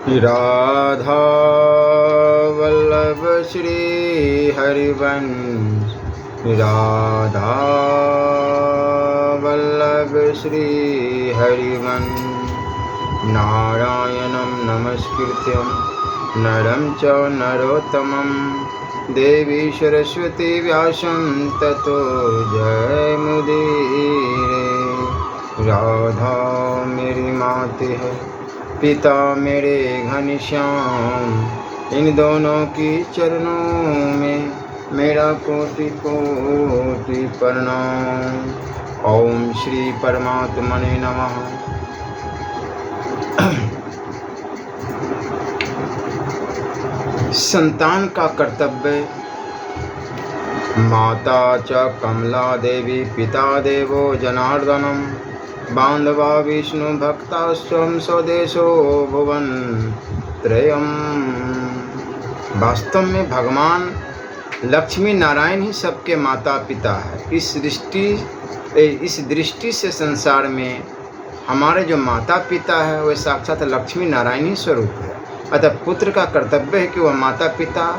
राधा वल्लभ श्री हरिवंश, राधा वल्लभ श्री हरिवंश। नारायणं नमस्कृत्यं नरं च नरोत्तमं देवी सरस्वती व्यासं ततो जयमुदीरये। राधा मेरी माता है, पिता मेरे घनश्याम, इन दोनों की चरणों में मेरा कोटि कोटि प्रणाम। ओम श्री परमात्मने नमः। संतान का कर्तव्य। माता च कमला देवी, पिता देवो जनार्दनम, बांधवा विष्णु भक्ताश्चम स्वदेशो भुवन त्रयम। वास्तव में भगवान लक्ष्मी नारायण ही सबके माता पिता है। इस दृष्टि से संसार में हमारे जो माता पिता है वे साक्षात लक्ष्मी नारायण ही स्वरूप है। अतः पुत्र का कर्तव्य है कि वह माता पिता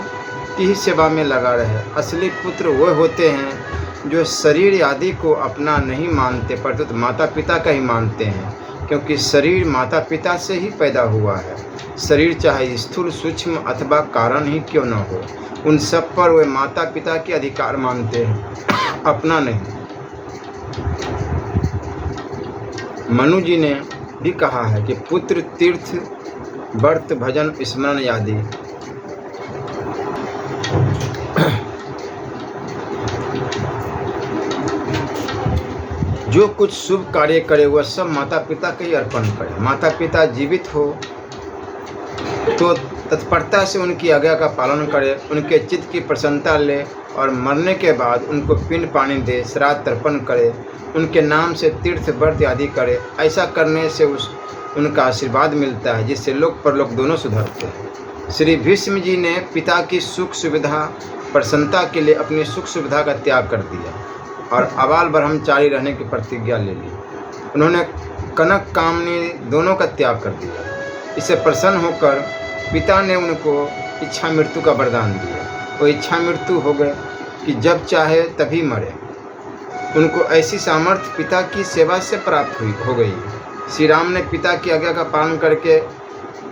की ही सेवा में लगा रहे। असली पुत्र वह होते हैं जो शरीर आदि को अपना नहीं मानते, परंतु माता पिता का ही मानते हैं, क्योंकि शरीर माता पिता से ही पैदा हुआ है। शरीर चाहे स्थूल सूक्ष्म अथवा कारण ही क्यों न हो, उन सब पर वे माता पिता के अधिकार मानते हैं, अपना नहीं। मनु जी ने भी कहा है कि पुत्र तीर्थ व्रत भजन स्मरण आदि जो कुछ शुभ कार्य करे वह सब माता पिता के ही अर्पण करे। माता पिता जीवित हो तो तत्परता से उनकी आज्ञा का पालन करे, उनके चित्त की प्रसन्नता ले और मरने के बाद उनको पिंड पानी दे, श्राद्ध तर्पण करे, उनके नाम से तीर्थ व्रत आदि करे। ऐसा करने से उनका आशीर्वाद मिलता है, जिससे लोक परलोक दोनों सुधरते हैं। श्री भीष्म जी ने पिता की सुख सुविधा प्रसन्नता के लिए अपनी सुख सुविधा का त्याग कर दिया और अबाल ब्रह्मचारी रहने की प्रतिज्ञा ले ली। उन्होंने कनक कामनी दोनों का त्याग कर दिया। इससे प्रसन्न होकर पिता ने उनको इच्छा मृत्यु का वरदान दिया। वो इच्छा मृत्यु हो गए कि जब चाहे तभी मरे। उनको ऐसी सामर्थ्य पिता की सेवा से प्राप्त हो गई। श्री राम ने पिता की आज्ञा का पालन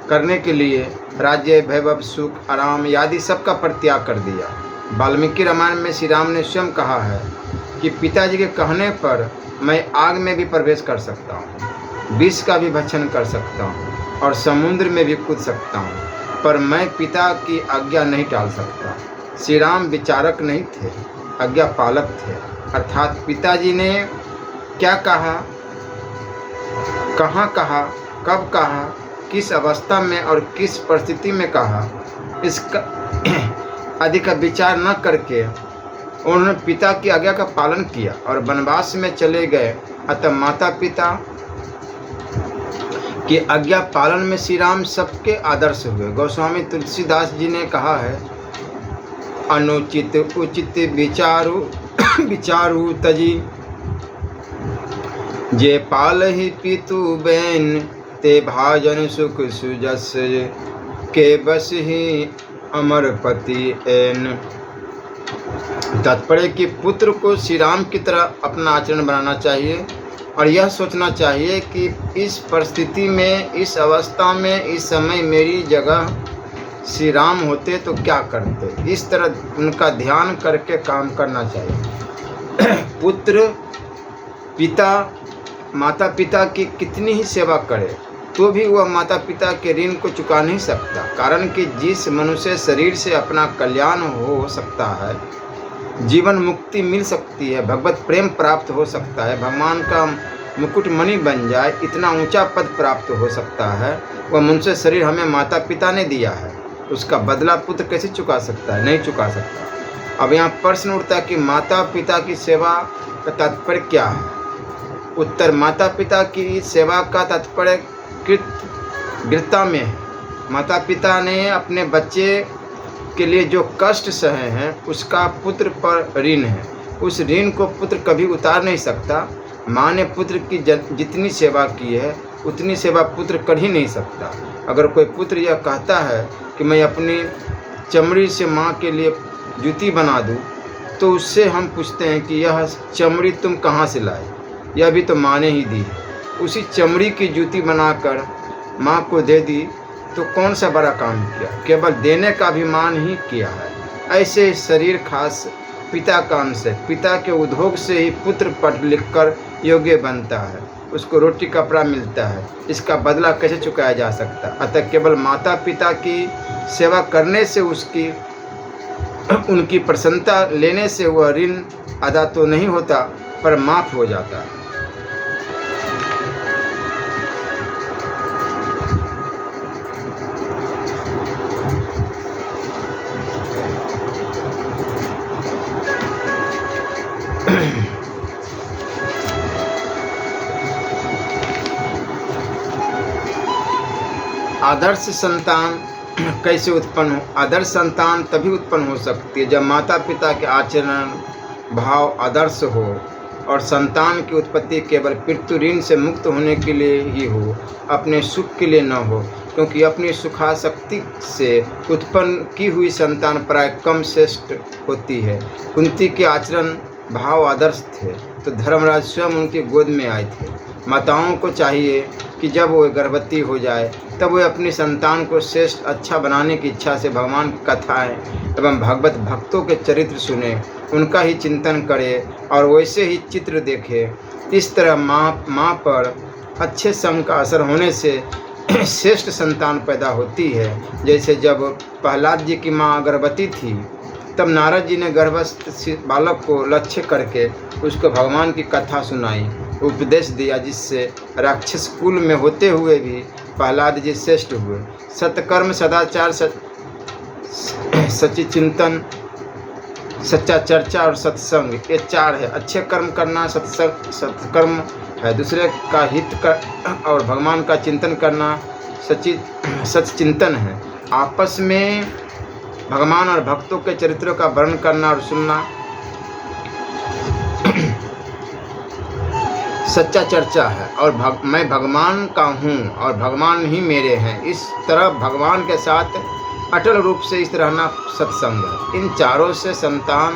करने के लिए राज्य वैभव सुख आराम आदि सबका परित्याग कर दिया। वाल्मीकि रामायण में श्री राम ने स्वयं कहा है कि पिताजी के कहने पर मैं आग में भी प्रवेश कर सकता हूँ, विष का भी भक्षण कर सकता हूँ और समुद्र में भी कूद सकता हूँ, पर मैं पिता की आज्ञा नहीं टाल सकता। श्री राम विचारक नहीं थे, आज्ञा पालक थे। अर्थात पिताजी ने क्या कहा, कहाँ कहा, कब कहा, किस अवस्था में और किस परिस्थिति में कहा, इसका आदि का विचार न करके उन्होंने पिता की आज्ञा का पालन किया और वनवास में चले गए। अतः माता पिता की आज्ञा पालन में श्री राम सबके आदर्श हुए। गोस्वामी तुलसीदास जी ने कहा है, अनुचित उचित विचारु तजी, जे पाल ही पितु बैन, ते भाजन सुख सुजस, के बस ही अमरपति एन। तात्पर्य कि पुत्र को श्री राम की तरह अपना आचरण बनाना चाहिए और यह सोचना चाहिए कि इस परिस्थिति में, इस अवस्था में, इस समय मेरी जगह श्री राम होते तो क्या करते। इस तरह उनका ध्यान करके काम करना चाहिए। पुत्र पिता माता पिता की कितनी ही सेवा करे तो भी वह माता पिता के ऋण को चुका नहीं सकता। कारण कि जिस मनुष्य शरीर से अपना कल्याण हो सकता है, जीवन मुक्ति मिल सकती है, भगवत प्रेम प्राप्त हो सकता है, भगवान का मुकुटमणि बन जाए, इतना ऊंचा पद प्राप्त हो सकता है, वह मनुष्य शरीर हमें माता पिता ने दिया है, उसका बदला पुत्र कैसे चुका सकता है? नहीं चुका सकता। अब यहाँ प्रश्न उठता है कि माता पिता की सेवा का तात्पर्य क्या है? उत्तर, माता पिता की सेवा का तात्पर्य कृतज्ञता में है। माता पिता ने अपने बच्चे के लिए जो कष्ट सहे हैं उसका पुत्र पर ऋण है। उस ऋण को पुत्र कभी उतार नहीं सकता। माँ ने पुत्र की जितनी सेवा की है उतनी सेवा पुत्र कर ही नहीं सकता। अगर कोई पुत्र यह कहता है कि मैं अपनी चमड़ी से माँ के लिए जूती बना दूँ, तो उससे हम पूछते हैं कि यह चमड़ी तुम कहाँ से लाए? यह भी तो माँ ने ही दी है। उसी चमड़ी की जूती बनाकर माँ को दे दी तो कौन सा बड़ा काम किया? केवल देने का अभिमान ही किया है। ऐसे शरीर खास पिता का अंश है। पिता के उद्योग से ही पुत्र पढ़ लिख कर योग्य बनता है, उसको रोटी कपड़ा मिलता है। इसका बदला कैसे चुकाया जा सकता? अतः केवल माता पिता की सेवा करने से उनकी प्रसन्नता लेने से वह ऋण अदा तो नहीं होता, पर माफ हो जाता है। आदर्श संतान कैसे उत्पन्न हो? आदर्श संतान तभी उत्पन्न हो सकती है जब माता पिता के आचरण भाव आदर्श हो और संतान की उत्पत्ति केवल पितृ ऋण से मुक्त होने के लिए ही हो, अपने सुख के लिए न हो। क्योंकि अपनी सुखासक्ति से उत्पन्न की हुई संतान प्राय कम श्रेष्ठ होती है। कुंती के आचरण भाव आदर्श थे तो धर्मराज स्वयं उनकी गोद में आए थे। माताओं को चाहिए कि जब वो गर्भवती हो जाए तब वे अपनी संतान को श्रेष्ठ अच्छा बनाने की इच्छा से भगवान की कथाएं एवं भगवत भक्तों के चरित्र सुने, उनका ही चिंतन करे और वैसे ही चित्र देखे। इस तरह माँ पर अच्छे संग का असर होने से श्रेष्ठ संतान पैदा होती है। जैसे जब प्रहलाद जी की माँ गर्भवती थी तब नारद जी ने गर्भस्थ बालक को लक्ष्य करके उसको भगवान की कथा सुनाई, उपदेश दिया, जिससे राक्षस कुल में होते हुए भी प्रहलाद जी श्रेष्ठ हुए। सत्कर्म, सदाचार, सच्ची चिंतन, सच्चा चर्चा और सत्संग, ये चार है। अच्छे कर्म करना सत्कर्म है, दूसरे का हित कर और भगवान का चिंतन करना सच चिंतन है। आपस में भगवान और भक्तों के चरित्रों का वर्णन करना और सुनना सच्चा चर्चा है। और मैं भगवान का हूँ और भगवान ही मेरे हैं, इस तरह भगवान के साथ अटल रूप से इस रहना सत्संग है। इन चारों से संतान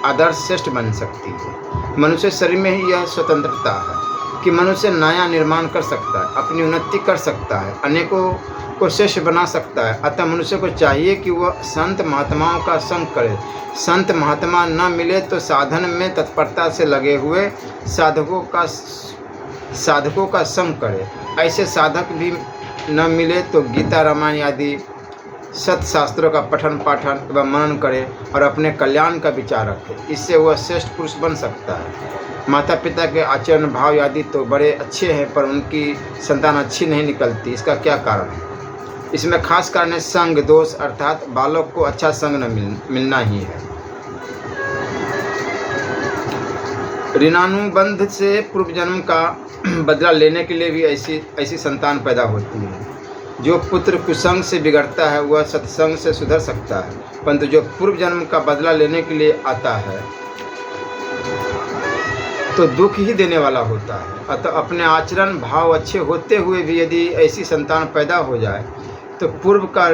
आदर्श श्रेष्ठ बन सकती है। मनुष्य शरीर में ही यह स्वतंत्रता है कि मनुष्य नया निर्माण कर सकता है, अपनी उन्नति कर सकता है, अनेकों को श्रेष्ठ बना सकता है। अतः मनुष्य को चाहिए कि वह संत महात्माओं का संग करे। संत महात्मा न मिले तो साधन में तत्परता से लगे हुए साधकों का संग करे। ऐसे साधक भी न मिले तो गीता, रामायण आदि सत्शास्त्रों का पठन पाठन एवं मनन करे और अपने कल्याण का विचार रखे। इससे वह श्रेष्ठ पुरुष बन सकता है। माता पिता के आचरण भाव आदि तो बड़े अच्छे हैं, पर उनकी संतान अच्छी नहीं निकलती। इसका क्या कारण है? इसमें खास कारण है संग दोष, अर्थात बालक को अच्छा संग न मिलना ही है। ऋणानुबंध से पूर्व जन्म का बदला लेने के लिए भी ऐसी संतान पैदा होती है। जो पुत्र कुसंग से बिगड़ता है वह सत्संग से सुधर सकता है, परंतु जो पूर्व जन्म का बदला लेने के लिए आता है तो दुख ही देने वाला होता है। अतः अपने आचरण भाव अच्छे होते हुए भी यदि ऐसी संतान पैदा हो जाए तो पूर्व का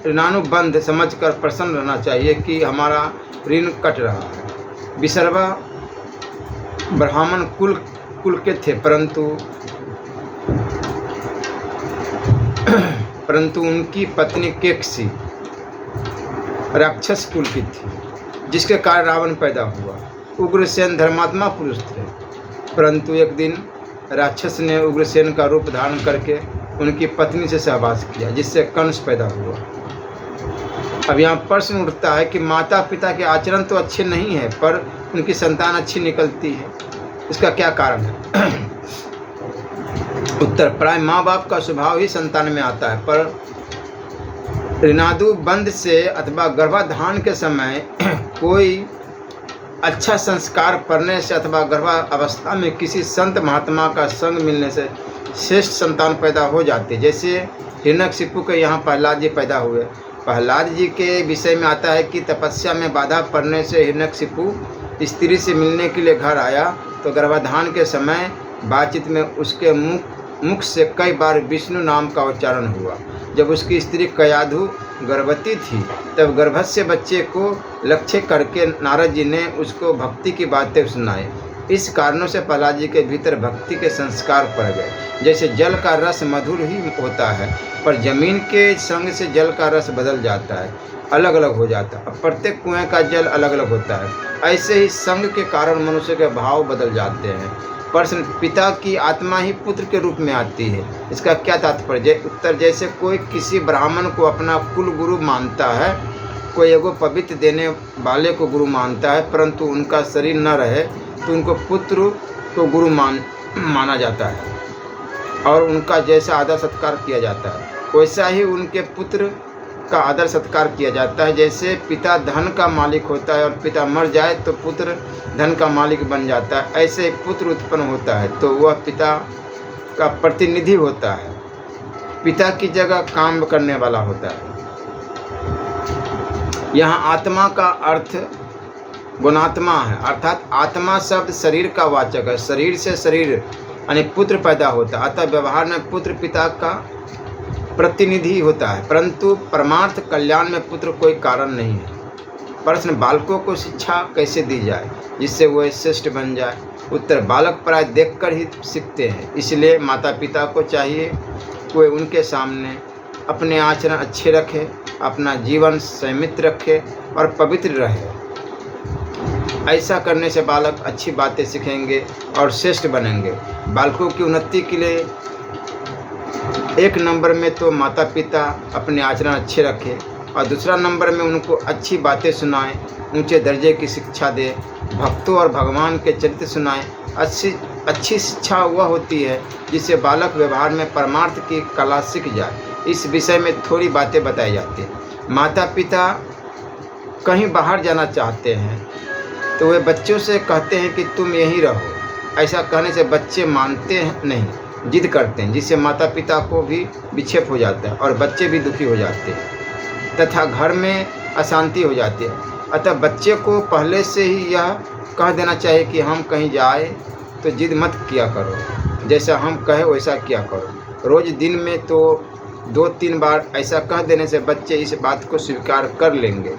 ऋणानुबंध समझकर प्रसन्न रहना चाहिए कि हमारा ऋण कट रहा है। विसर्वा ब्राह्मण कुल के थे, परंतु उनकी पत्नी केकसी राक्षस कुल की थी, जिसके कारण रावण पैदा हुआ। उग्रसेन धर्मात्मा पुरुष थे, परंतु एक दिन राक्षस ने उग्रसेन का रूप धारण करके उनकी पत्नी से सहवास किया, जिससे कंस पैदा हुआ। अब यहाँ प्रश्न उठता है कि माता पिता के आचरण तो अच्छे नहीं है, पर उनकी संतान अच्छी निकलती है, इसका क्या कारण है? उत्तर: प्राय माँ बाप का स्वभाव ही संतान में आता है, पर ऋणानुबंध से अथवा गर्भाधान के समय कोई अच्छा संस्कार पढ़ने से अथवा गर्भावस्था में किसी संत महात्मा का संग मिलने से श्रेष्ठ संतान पैदा हो जाती है। जैसे हिरण्यकशिपु के यहाँ प्रहलाद जी पैदा हुए। प्रहलाद जी के विषय में आता है कि तपस्या में बाधा पड़ने से हिरण्यकशिपु स्त्री से मिलने के लिए घर आया तो गर्भाधान के समय बातचीत में उसके मुख मुख से कई बार विष्णु नाम का उच्चारण हुआ। जब उसकी स्त्री कयाधु गर्भवती थी तब गर्भस्थ बच्चे को लक्ष्य करके नारद जी ने उसको भक्ति की बातें सुनाई। इस कारणों से प्रहलाद जी के भीतर भक्ति के संस्कार पड़ गए। जैसे जल का रस मधुर ही होता है, पर जमीन के संग से जल का रस बदल जाता है, अलग अलग हो जाता है। अब प्रत्येक कुएं का जल अलग अलग होता है। ऐसे ही संग के कारण मनुष्य के भाव बदल जाते हैं। प्रश्न, पिता की आत्मा ही पुत्र के रूप में आती है, इसका क्या तात्पर्य? उत्तर, जैसे कोई किसी ब्राह्मण को अपना कुल गुरु मानता है, कोई एगो पवित्र देने वाले को गुरु मानता है, परंतु उनका शरीर न रहे तो उनको पुत्र को गुरु माना जाता है और उनका जैसा आदर सत्कार किया जाता है, वैसा ही उनके पुत्र का आदर सत्कार किया जाता है। जैसे पिता धन का मालिक होता है और पिता मर जाए तो पुत्र धन का मालिक बन जाता है, ऐसे ही पुत्र उत्पन्न होता है तो वह पिता का प्रतिनिधि होता है, पिता की जगह काम करने वाला होता है। यहाँ आत्मा का अर्थ गुणात्मा है, अर्थात आत्मा शब्द शरीर का वाचक है। शरीर से शरीर यानी पुत्र पैदा होता है, अतः व्यवहार में पुत्र पिता का प्रतिनिधि होता है, परंतु परमार्थ कल्याण में पुत्र कोई कारण नहीं है। प्रश्न, बालकों को शिक्षा कैसे दी जाए जिससे वह श्रेष्ठ बन जाए? उत्तर, बालक प्राय देखकर ही सीखते हैं, इसलिए माता पिता को चाहिए कोई उनके सामने अपने आचरण अच्छे रखे, अपना जीवन संयमित रखे और पवित्र रहे। ऐसा करने से बालक अच्छी बातें सीखेंगे और श्रेष्ठ बनेंगे। बालकों की उन्नति के लिए एक नंबर में तो माता पिता अपने आचरण अच्छे रखें और दूसरा नंबर में उनको अच्छी बातें सुनाएं, ऊंचे दर्जे की शिक्षा दें, भक्तों और भगवान के चरित्र सुनाएं। अच्छी शिक्षा वह होती है जिससे बालक व्यवहार में परमार्थ की कला सीख जाए। इस विषय में थोड़ी बातें बताई जाती हैं। माता पिता कहीं बाहर जाना चाहते हैं तो वे बच्चों से कहते हैं कि तुम यहीं रहो। ऐसा कहने से बच्चे मानते हैं नहीं, जिद करते हैं, जिससे माता पिता को भी विक्षेप हो जाता है और बच्चे भी दुखी हो जाते हैं तथा घर में अशांति हो जाती है। अतः बच्चे को पहले से ही यह कह देना चाहिए कि हम कहीं जाए तो जिद मत किया करो, जैसा हम कहे वैसा किया करो। रोज़ दिन में तो 2-3 बार ऐसा कह देने से बच्चे इस बात को स्वीकार कर लेंगे।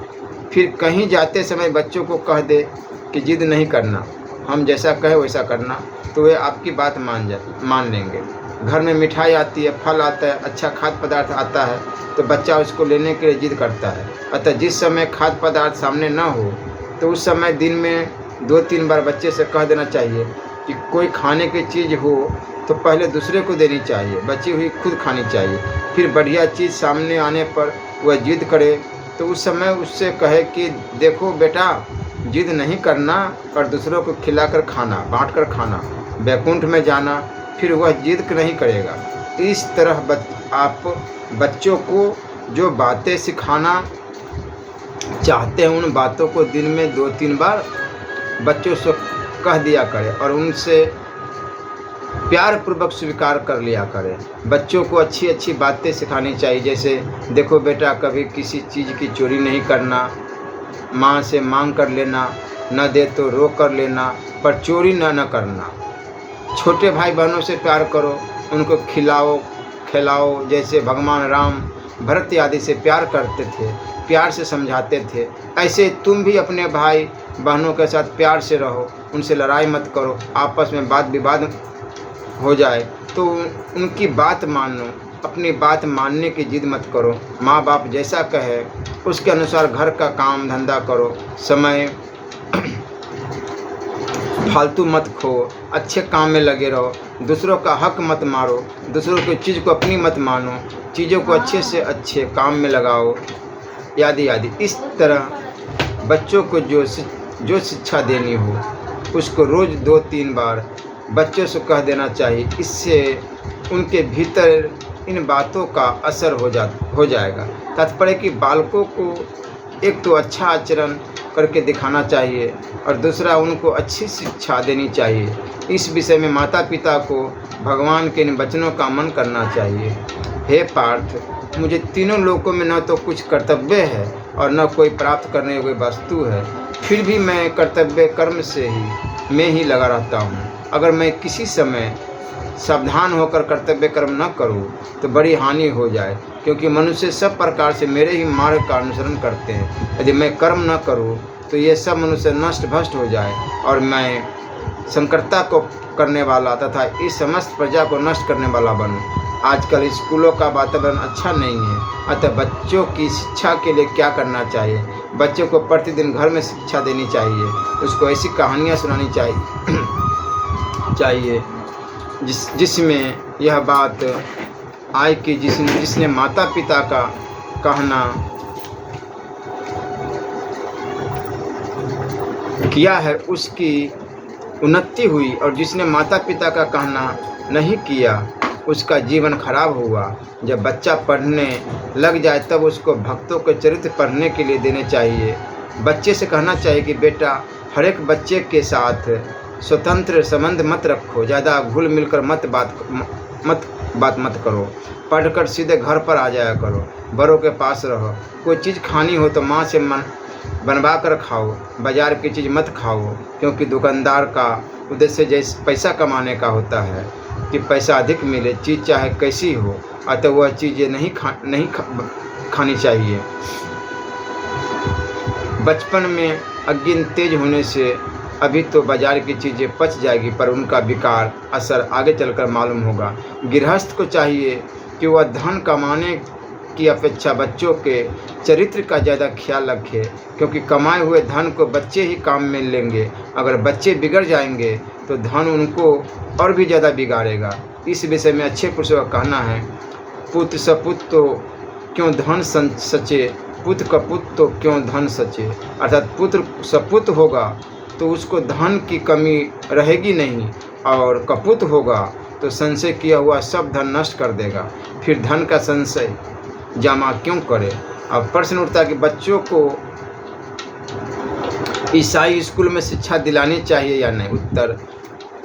फिर कहीं जाते समय बच्चों को कह दे कि जिद नहीं करना, हम जैसा कहे वैसा करना, तो वे आपकी बात मान लेंगे। घर में मिठाई आती है, फल आता है, अच्छा खाद्य पदार्थ आता है तो बच्चा उसको लेने के लिए जिद करता है। अतः जिस समय खाद्य पदार्थ सामने न हो तो उस समय दिन में 2-3 बार बच्चे से कह देना चाहिए कि कोई खाने की चीज़ हो तो पहले दूसरे को देनी चाहिए, बची हुई खुद खानी चाहिए। फिर बढ़िया चीज़ सामने आने पर वह जिद करे तो उस समय उससे कहे कि देखो बेटा, जिद नहीं करना और दूसरों को खिलाकर खाना, बांट कर खाना, वैकुंठ में जाना, फिर वह जिद नहीं करेगा। इस तरह आप बच्चों को जो बातें सिखाना चाहते हैं उन बातों को दिन में 2-3 बार बच्चों से कह दिया करें और उनसे प्यार पूर्वक स्वीकार कर लिया करें। बच्चों को अच्छी अच्छी बातें सिखानी चाहिए, जैसे देखो बेटा, कभी किसी चीज़ की चोरी नहीं करना, माँ से मांग कर लेना, न दे तो रोक कर लेना, पर चोरी न करना। छोटे भाई बहनों से प्यार करो, उनको खिलाओ खिलाओ, जैसे भगवान राम भरत आदि से प्यार करते थे, प्यार से समझाते थे, ऐसे तुम भी अपने भाई बहनों के साथ प्यार से रहो, उनसे लड़ाई मत करो। आपस में वाद विवाद हो जाए तो उनकी बात मानो, अपनी बात मानने की जिद मत करो। माँ बाप जैसा कहे उसके अनुसार घर का काम धंधा करो, समय फालतू मत खो, अच्छे काम में लगे रहो, दूसरों का हक मत मारो, दूसरों की चीज़ को अपनी मत मानो, चीज़ों को अच्छे से अच्छे काम में लगाओ, आदि आदि। इस तरह बच्चों को जो शिक्षा देनी हो उसको रोज़ 2-3 बार बच्चों से कह देना चाहिए। इससे उनके भीतर इन बातों का असर हो जाएगा। तात्पर्य कि बालकों को एक तो अच्छा आचरण करके दिखाना चाहिए और दूसरा उनको अच्छी शिक्षा देनी चाहिए। इस विषय में माता पिता को भगवान के इन वचनों का मन करना चाहिए। हे पार्थ, मुझे तीनों लोकों में न तो कुछ कर्तव्य है और न कोई प्राप्त करने योग्य वस्तु है, फिर भी मैं कर्तव्य कर्म से ही में ही लगा रहता हूँ। अगर मैं किसी समय सावधान होकर कर्तव्य कर्म न करूँ तो बड़ी हानि हो जाए, क्योंकि मनुष्य सब प्रकार से मेरे ही मार्ग का अनुसरण करते हैं। यदि मैं कर्म न करूँ तो ये सब मनुष्य नष्ट भ्रष्ट हो जाए और मैं संकरता को करने वाला तथा इस समस्त प्रजा को नष्ट करने वाला बनूं। आजकल स्कूलों का वातावरण अच्छा नहीं है, अतः बच्चों की शिक्षा के लिए क्या करना चाहिए? बच्चों को प्रतिदिन घर में शिक्षा देनी चाहिए, उसको ऐसी कहानियाँ सुनानी चाहिए जिसमें यह बात आए कि जिसने माता पिता का कहना किया है उसकी उन्नति हुई, और जिसने माता पिता का कहना नहीं किया उसका जीवन खराब हुआ। जब बच्चा पढ़ने लग जाए तब उसको भक्तों के चरित्र पढ़ने के लिए देने चाहिए। बच्चे से कहना चाहिए कि बेटा, हर एक बच्चे के साथ स्वतंत्र संबंध मत रखो, ज़्यादा घुल मिलकर बात मत करो, पढ़कर सीधे घर पर आ जाया करो, बड़ों के पास रहो। कोई चीज़ खानी हो तो माँ से बनवा कर खाओ, बाजार की चीज़ मत खाओ, क्योंकि दुकानदार का उद्देश्य जैसे पैसा कमाने का होता है कि पैसा अधिक मिले, चीज़ चाहे कैसी हो, अतः वह चीज़ें नहीं खानी चाहिए। बचपन में अग्नि तेज होने से अभी तो बाजार की चीज़ें पच जाएगी, पर उनका विकार असर आगे चलकर मालूम होगा। गृहस्थ को चाहिए कि वह धन कमाने की अपेक्षा बच्चों के चरित्र का ज़्यादा ख्याल रखे, क्योंकि कमाए हुए धन को बच्चे ही काम में लेंगे। अगर बच्चे बिगड़ जाएंगे तो धन उनको और भी ज़्यादा बिगाड़ेगा। इस विषय में अच्छे पुरुषों का कहना है, पुत्र सपुत तो क्यों धन सचे, पुत्र कपुत तो क्यों धन सचे। अर्थात पुत्र सपुत होगा तो उसको धन की कमी रहेगी नहीं, और कपुत होगा तो संशय किया हुआ सब धन नष्ट कर देगा। फिर धन का संशय जमा क्यों करे? अब प्रश्न उठता है कि बच्चों को ईसाई स्कूल में शिक्षा दिलानी चाहिए या नहीं? उत्तर,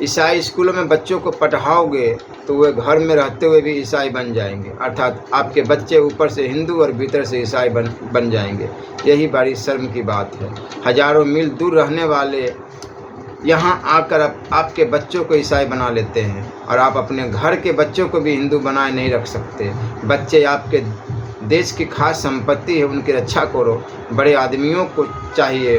ईसाई स्कूलों में बच्चों को पढ़ाओगे तो वे घर में रहते हुए भी ईसाई बन जाएंगे, अर्थात आपके बच्चे ऊपर से हिंदू और भीतर से ईसाई बन जाएंगे। यही बड़ी शर्म की बात है। हजारों मील दूर रहने वाले यहाँ आकर आपके बच्चों को ईसाई बना लेते हैं, और आप अपने घर के बच्चों को भी हिंदू बनाए नहीं रख सकते। बच्चे आपके देश की खास संपत्ति है, उनकी रक्षा करो। बड़े आदमियों को चाहिए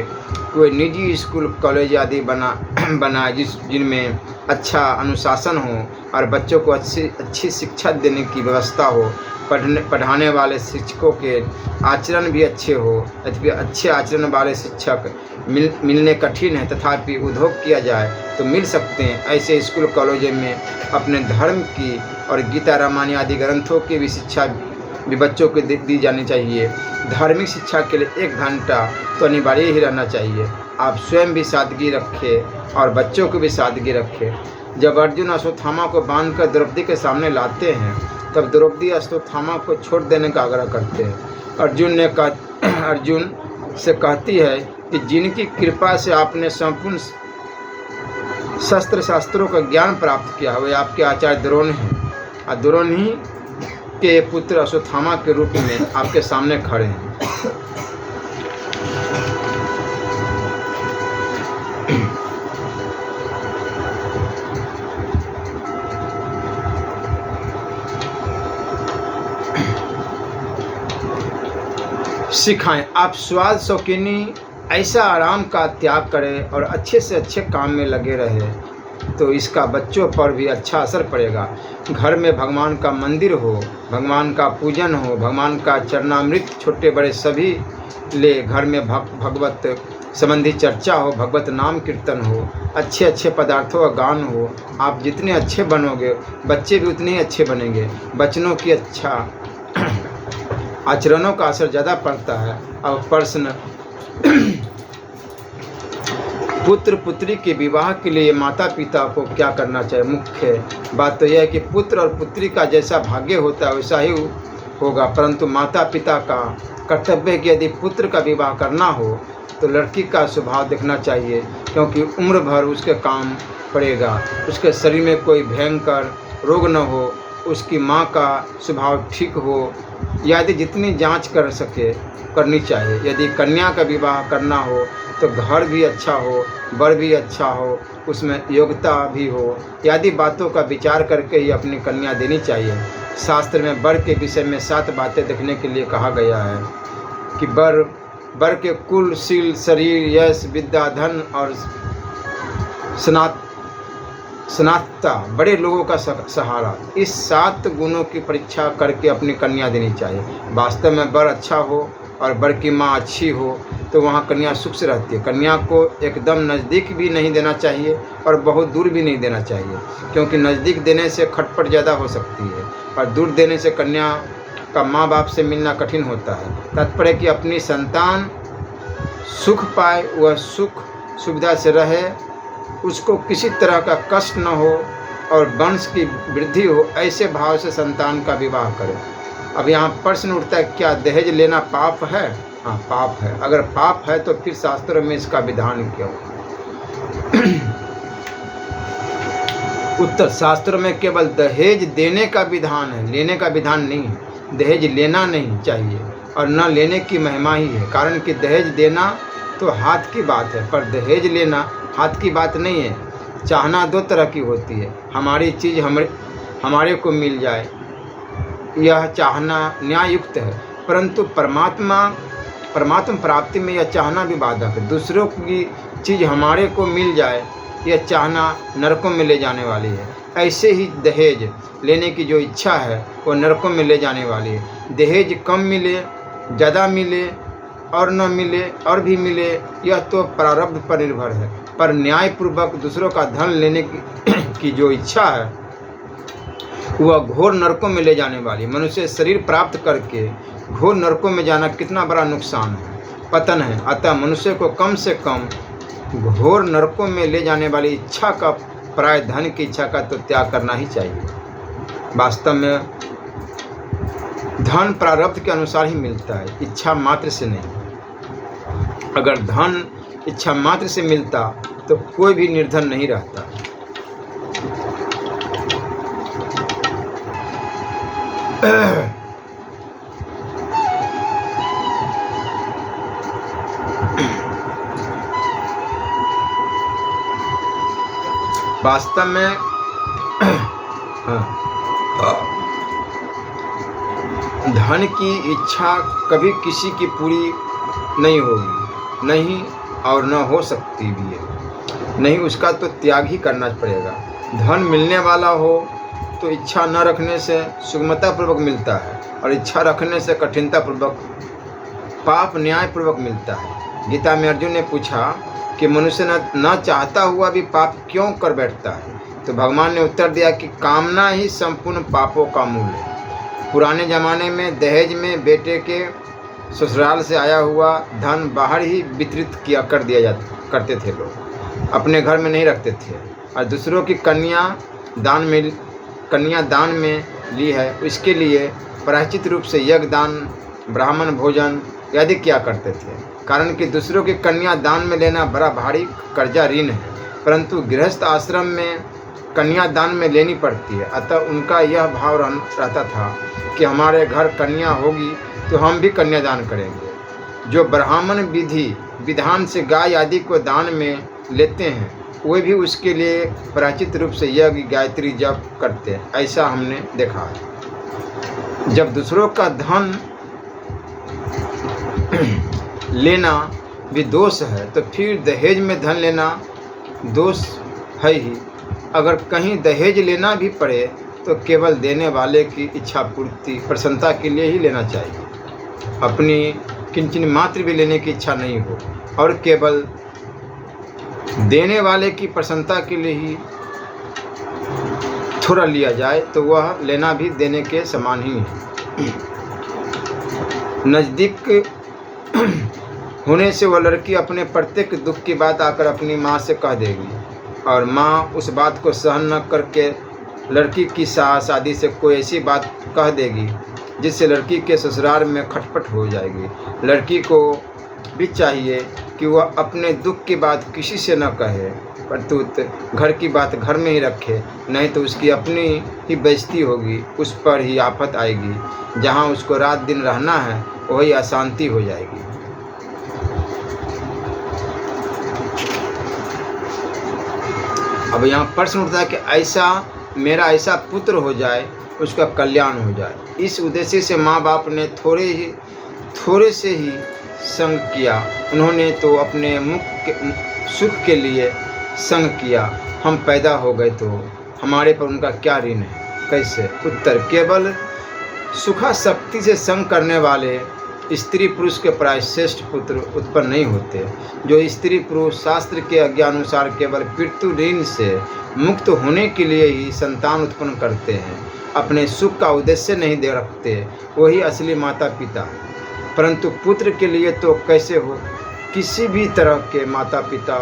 कोई निजी स्कूल कॉलेज आदि बनाए जिनमें अच्छा अनुशासन हो और बच्चों को अच्छी शिक्षा देने की व्यवस्था हो। पढ़ाने वाले शिक्षकों के आचरण भी अच्छे हो। यद्यपि अच्छे आचरण वाले शिक्षक मिलने कठिन है, तथापि उद्योग किया जाए तो मिल सकते हैं। ऐसे स्कूल कॉलेजों में अपने धर्म की और गीता रामायण आदि ग्रंथों की भी शिक्षा भी बच्चों को दी जानी चाहिए। धार्मिक शिक्षा के लिए 1 घंटा तो अनिवार्य ही रहना चाहिए। आप स्वयं भी सादगी रखें और बच्चों को भी सादगी रखें। जब अर्जुन अश्वत्थामा को बांधकर द्रौपदी के सामने लाते हैं तब द्रौपदी अश्वत्थामा को छोड़ देने का आग्रह करते हैं। अर्जुन से कहती है कि जिनकी कृपा से आपने संपूर्ण शस्त्र शास्त्रों का ज्ञान प्राप्त किया, वे आपके आचार्य द्रोण हैं। द्रोण ही के पुत्र अश्वत्थामा के रूप में आपके सामने खड़े हैं। सिखाएं। आप स्वाद शौकीनी ऐसा आराम का त्याग करें और अच्छे से अच्छे काम में लगे रहें, तो इसका बच्चों पर भी अच्छा असर पड़ेगा। घर में भगवान का मंदिर हो, भगवान का पूजन हो, भगवान का चरणामृत छोटे बड़े सभी ले, घर में भगवत संबंधी चर्चा हो, भगवत नाम कीर्तन हो, अच्छे अच्छे पदार्थों का गान हो। आप जितने अच्छे बनोगे बच्चे भी उतने ही अच्छे बनेंगे। बच्चों की अच्छा आचरणों का असर ज़्यादा पड़ता है। अब प्रश्न, पुत्र पुत्री के विवाह के लिए माता पिता को क्या करना चाहिए? मुख्य बात तो यह है कि पुत्र और पुत्री का जैसा भाग्य होता है वैसा ही होगा, परंतु माता पिता का कर्तव्य है कि यदि पुत्र का विवाह करना हो तो लड़की का स्वभाव देखना चाहिए, क्योंकि उम्र भर उसके काम पड़ेगा। उसके शरीर में कोई भयंकर रोग न हो, उसकी माँ का स्वभाव ठीक हो, यदि जितनी जांच कर सके करनी चाहिए। यदि कन्या का विवाह करना हो तो घर भी अच्छा हो, वर भी अच्छा हो, उसमें योग्यता भी हो, आदि बातों का विचार करके ही अपनी कन्या देनी चाहिए। शास्त्र में वर के विषय में 7 बातें देखने के लिए कहा गया है कि वर के कुल, शील, शरीर, यश, विद्या, धन और स्नातकता, बड़े लोगों का सहारा, इस 7 गुणों की परीक्षा करके अपनी कन्या देनी चाहिए। वास्तव में वर अच्छा हो और वर की माँ अच्छी हो तो वहाँ कन्या सुख से रहती है। कन्या को एकदम नज़दीक भी नहीं देना चाहिए और बहुत दूर भी नहीं देना चाहिए, क्योंकि नज़दीक देने से खटपट ज़्यादा हो सकती है और दूर देने से कन्या का माँ बाप से मिलना कठिन होता है। तात्पर्य कि अपनी संतान सुख पाए, वह सुख सुविधा से रहे, उसको किसी तरह का कष्ट न हो और वंश की वृद्धि हो, ऐसे भाव से संतान का विवाह करें। अब यहाँ प्रश्न उठता है, क्या दहेज लेना पाप है? हाँ, पाप है। अगर पाप है तो फिर शास्त्रों में इसका विधान क्यों? उत्तर, शास्त्रों में केवल दहेज देने का विधान है, लेने का विधान नहीं है। दहेज लेना नहीं चाहिए और न लेने की महिमा ही है, कारण कि दहेज देना तो हाथ की बात है, पर दहेज लेना हाथ की बात नहीं है। चाहना 2 तरह की होती है, हमारी चीज़ हमारे को मिल जाए, यह चाहना न्याययुक्त है, परंतु परमात्मा प्राप्ति में यह चाहना भी बाधक है। दूसरों की चीज़ हमारे को मिल जाए, यह चाहना नरकों में ले जाने वाली है। ऐसे ही दहेज लेने की जो इच्छा है वो नरकों में ले जाने वाली है। दहेज कम मिले, ज़्यादा मिले और न मिले और भी मिले, यह तो प्रारब्ध पर निर्भर है, पर न्यायपूर्वक दूसरों का धन लेने की जो इच्छा है वह घोर नरकों में ले जाने वाली। मनुष्य शरीर प्राप्त करके घोर नरकों में जाना कितना बड़ा नुकसान है, पतन है। अतः मनुष्य को कम से कम घोर नरकों में ले जाने वाली इच्छा का, प्राय धन की इच्छा का तो त्याग करना ही चाहिए। वास्तव में धन प्रारब्ध के अनुसार ही मिलता है, इच्छा मात्र से नहीं। अगर धन इच्छा मात्र से मिलता तो कोई भी निर्धन नहीं रहता। वास्तव में धन की इच्छा कभी किसी की पूरी नहीं होगी, नहीं और न हो सकती भी है, नहीं, उसका तो त्याग ही करना पड़ेगा। धन मिलने वाला हो तो इच्छा न रखने से सुगमतापूर्वक मिलता है और इच्छा रखने से कठिनतापूर्वक, पाप न्यायपूर्वक मिलता है। गीता में अर्जुन ने पूछा कि मनुष्य न चाहता हुआ भी पाप क्यों कर बैठता है, तो भगवान ने उत्तर दिया कि कामना ही संपूर्ण पापों का मूल है। पुराने ज़माने में दहेज में बेटे के ससुराल से आया हुआ धन बाहर ही वितरित करते थे लोग, अपने घर में नहीं रखते थे। और दूसरों की कन्या दान में ली है, इसके लिए प्रायश्चित रूप से यज्ञ दान, ब्राह्मण भोजन आदि किया करते थे। कारण कि दूसरों की कन्या दान में लेना बड़ा भारी कर्जा ऋण है, परंतु गृहस्थ आश्रम में कन्या दान में लेनी पड़ती है। अतः उनका यह भाव रहता था कि हमारे घर कन्या होगी तो हम भी कन्यादान करेंगे। जो ब्राह्मण विधान से गाय आदि को दान में लेते हैं, वे भी उसके लिए प्रायश्चित रूप से यज्ञ, गायत्री जप करते हैं, ऐसा हमने देखा है। जब दूसरों का धन लेना भी दोष है तो फिर दहेज में धन लेना दोष है ही। अगर कहीं दहेज लेना भी पड़े तो केवल देने वाले की इच्छा पूर्ति, प्रसन्नता के लिए ही लेना चाहिए, अपनी किंचन मात्र भी लेने की इच्छा नहीं हो, और केवल देने वाले की प्रसन्नता के लिए ही थोड़ा लिया जाए तो वह लेना भी देने के समान ही है। नज़दीक होने से वह लड़की अपने प्रत्येक दुख की बात आकर अपनी माँ से कह देगी और माँ उस बात को सहन न करके लड़की की सास आदि से कोई ऐसी बात कह देगी जिससे लड़की के ससुराल में खटपट हो जाएगी। लड़की को भी चाहिए कि वह अपने दुख की बात किसी से न कहे, परंतु घर की बात घर में ही रखे, नहीं तो उसकी अपनी ही बेइज्जती होगी, उस पर ही आफत आएगी। जहाँ उसको रात दिन रहना है वही अशांति हो जाएगी। अब यहाँ प्रश्न उठता है कि ऐसा मेरा ऐसा पुत्र हो जाए, उसका कल्याण हो जाए। इस उद्देश्य से माँ बाप ने थोड़े से ही संग किया। उन्होंने तो अपने सुख के लिए संग किया। हम पैदा हो गए तो हमारे पर उनका क्या ऋण है? कैसे? उत्तर, केवल सुखासक्ति से संग करने वाले स्त्री पुरुष के प्राय श्रेष्ठ पुत्र उत्पन्न नहीं होते। जो स्त्री पुरुष शास्त्र के आज्ञानुसार केवल पितृ ऋण से मुक्त होने के लिए ही संतान उत्पन्न करते हैं, अपने सुख का उद्देश्य नहीं दे रखते, वही असली माता पिता है। परंतु पुत्र के लिए तो कैसे हो, किसी भी तरह के माता पिता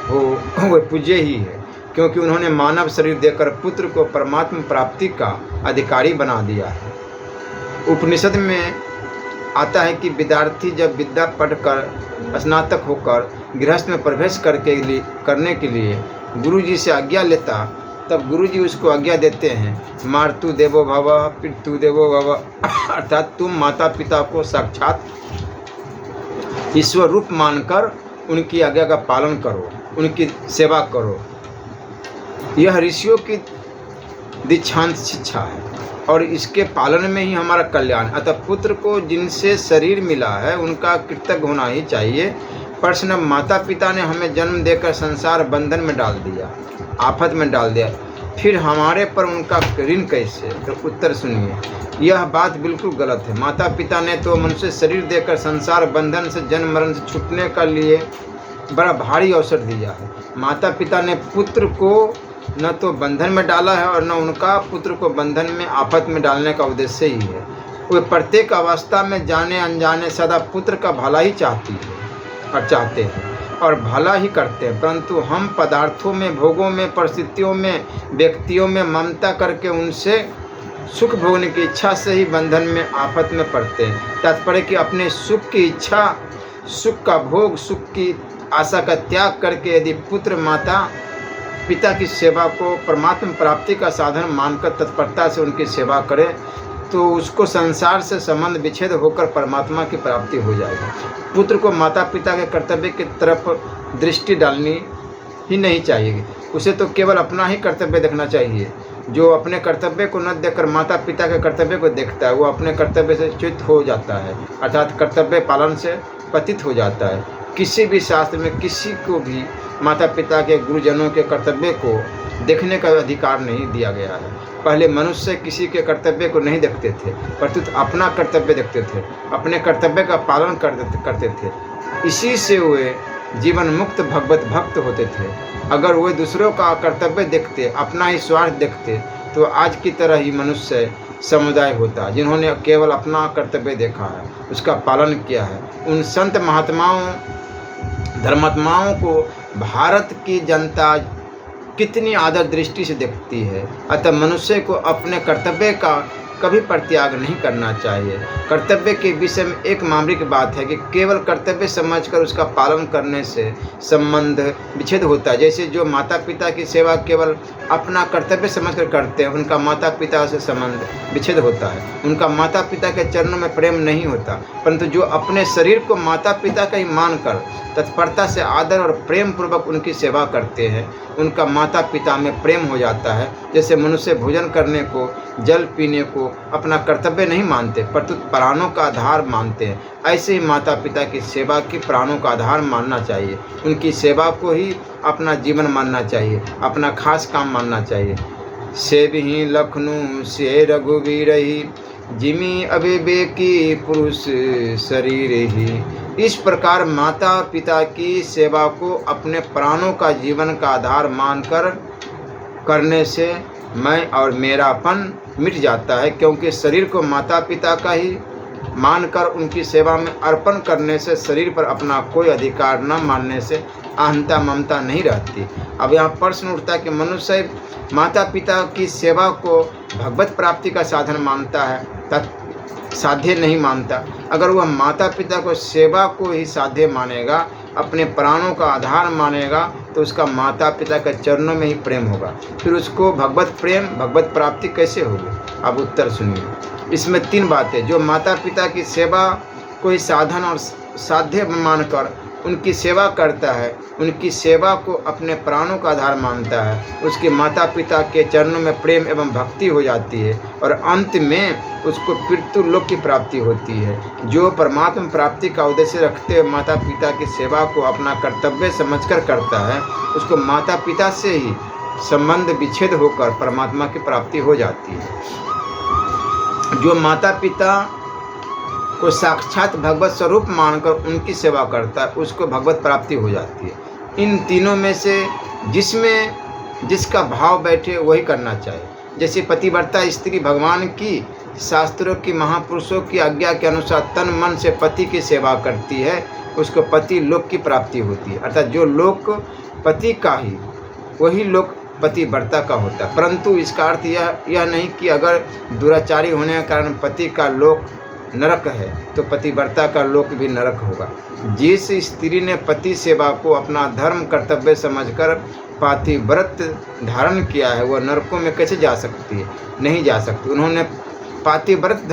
हो वे पूज्य ही है, क्योंकि उन्होंने मानव शरीर देकर पुत्र को परमात्मा प्राप्ति का अधिकारी बना दिया है। उपनिषद में आता है कि विद्यार्थी जब विद्या पढ़कर स्नातक होकर गृहस्थ में प्रवेश करने के लिए गुरुजी से आज्ञा लेता, तब गुरुजी उसको आज्ञा देते हैं, मातृ देवो भव पितृ देवो भव, अर्थात तुम माता पिता को साक्षात ईश्वर रूप मानकर उनकी आज्ञा का पालन करो, उनकी सेवा करो। यह ऋषियों की दीक्षांत शिक्षा है और इसके पालन में ही हमारा कल्याण। अतः पुत्र को जिनसे शरीर मिला है उनका कृतज्ञ होना ही चाहिए। प्रश्न, माता पिता ने हमें जन्म देकर संसार बंधन में डाल दिया, आफत में डाल दिया, फिर हमारे पर उनका ऋण कैसे? तो उत्तर सुनिए, यह बात बिल्कुल गलत है। माता पिता ने तो मनुष्य शरीर देकर संसार बंधन से जन्म मरण से छूटने के लिए बड़ा भारी अवसर दिया है। माता पिता ने पुत्र को न तो बंधन में डाला है और न उनका पुत्र को बंधन में आफत में डालने का उद्देश्य ही है। वे प्रत्येक अवस्था में जाने अनजाने सदा पुत्र का भला ही चाहते हैं और भला ही करते हैं, परंतु हम पदार्थों में, भोगों में, परिस्थितियों में, व्यक्तियों में ममता करके उनसे सुख भोगने की इच्छा से ही बंधन में, आफत में पड़ते हैं। तात्पर्य कि अपने सुख की इच्छा, सुख का भोग, सुख की आशा का त्याग करके यदि पुत्र माता पिता की सेवा को परमात्मा प्राप्ति का साधन मानकर तत्परता से उनकी सेवा करे, तो उसको संसार से संबंध विच्छेद होकर परमात्मा की प्राप्ति हो जाएगी। पुत्र को माता पिता के कर्तव्य की तरफ दृष्टि डालनी ही नहीं चाहिए, उसे तो केवल अपना ही कर्तव्य देखना चाहिए। जो अपने कर्तव्य को न देखकर माता पिता के कर्तव्य को देखता है, वो अपने कर्तव्य से च्युत हो जाता है, अर्थात कर्तव्य पालन से पतित हो जाता है। किसी भी शास्त्र में किसी को भी माता पिता के गुरुजनों के कर्तव्य को देखने का अधिकार नहीं दिया गया है। पहले मनुष्य किसी के कर्तव्य को नहीं देखते थे, परंतु अपना कर्तव्य देखते थे, अपने कर्तव्य का पालन करते थे। इसी से वे जीवन मुक्त भगवत भक्त होते थे। अगर वे दूसरों का कर्तव्य देखते, अपना ही स्वार्थ देखते, तो आज की तरह ही मनुष्य समुदाय होता जिन्होंने केवल अपना कर्तव्य देखा है, उसका पालन किया है। उन संत महात्माओं, धर्मात्माओं को भारत की जनता कितनी आदर दृष्टि से देखती है। अतः मनुष्य को अपने कर्तव्य का कभी परित्याग नहीं करना चाहिए। कर्तव्य के विषय में एक मामूलिक बात है कि केवल कर्तव्य समझकर उसका पालन करने से संबंध विच्छेद होता है। जैसे जो माता पिता की सेवा केवल अपना कर्तव्य समझकर करते हैं, उनका माता पिता से संबंध विच्छेद होता है, उनका माता पिता के चरणों में प्रेम नहीं होता। परंतु जो अपने शरीर को माता पिता का ही मानकर तत्परता से आदर और प्रेम पूर्वक उनकी सेवा करते हैं, उनका माता पिता में प्रेम हो जाता है। जैसे मनुष्य भोजन करने को, जल पीने को अपना कर्तव्य नहीं मानते, परंतु प्राणों का आधार मानते हैं, ऐसे ही माता पिता की सेवा की प्राणों का आधार मानना चाहिए। उनकी सेवा को ही अपना जीवन मानना चाहिए, अपना खास काम मानना चाहिए। सेवहि लखनऊ से रघुवीर ही, जिमी अविवेकी पुरुष शरीर ही। इस प्रकार माता पिता की सेवा को अपने प्राणों का जीवन का आधार मानकर करने से मैं और मेरापन मिट जाता है, क्योंकि शरीर को माता पिता का ही मानकर उनकी सेवा में अर्पण करने से शरीर पर अपना कोई अधिकार न मानने से अहंता ममता नहीं रहती। अब यहाँ प्रश्न उठता है कि मनुष्य माता पिता की सेवा को भगवत प्राप्ति का साधन मानता है, साध्य नहीं मानता। अगर वह माता पिता को सेवा को ही साध्य मानेगा, अपने प्राणों का आधार मानेगा, तो उसका माता पिता के चरणों में ही प्रेम होगा। फिर उसको भगवत प्रेम, भगवत प्राप्ति कैसे होगी? अब उत्तर सुनिए। इसमें तीन बातें। जो माता पिता की सेवा कोई साधन और साध्य मानकर उनकी सेवा करता है, उनकी सेवा को अपने प्राणों का आधार मानता है, उसके माता पिता के चरणों में प्रेम एवं भक्ति हो जाती है और अंत में उसको पितृलोक की प्राप्ति होती है। जो परमात्मा प्राप्ति का उद्देश्य रखते हुए माता पिता की सेवा को अपना कर्तव्य समझकर करता है, उसको माता पिता से ही संबंध विच्छेद होकर परमात्मा की प्राप्ति हो जाती है। जो माता पिता को साक्षात भगवत स्वरूप मानकर उनकी सेवा करता है, उसको भगवत प्राप्ति हो जाती है। इन तीनों में से जिसमें जिसका भाव बैठे वही करना चाहिए। जैसे पतिव्रता स्त्री भगवान की, शास्त्रों की, महापुरुषों की आज्ञा के अनुसार तन मन से पति की सेवा करती है, उसको पति लोक की प्राप्ति होती है। अर्थात जो लोक पति का ही, वही लोक पतिव्रता का होता है। परंतु इसका अर्थ यह नहीं कि अगर दुराचारी होने के कारण पति का लोक नरक है तो पतिव्रता का लोक भी नरक होगा। जिस स्त्री ने पति सेवा को अपना धर्म कर्तव्य समझकर पातिव्रत धारण किया है, वह नरकों में कैसे जा सकती है? नहीं जा सकती। उन्होंने पातिव्रत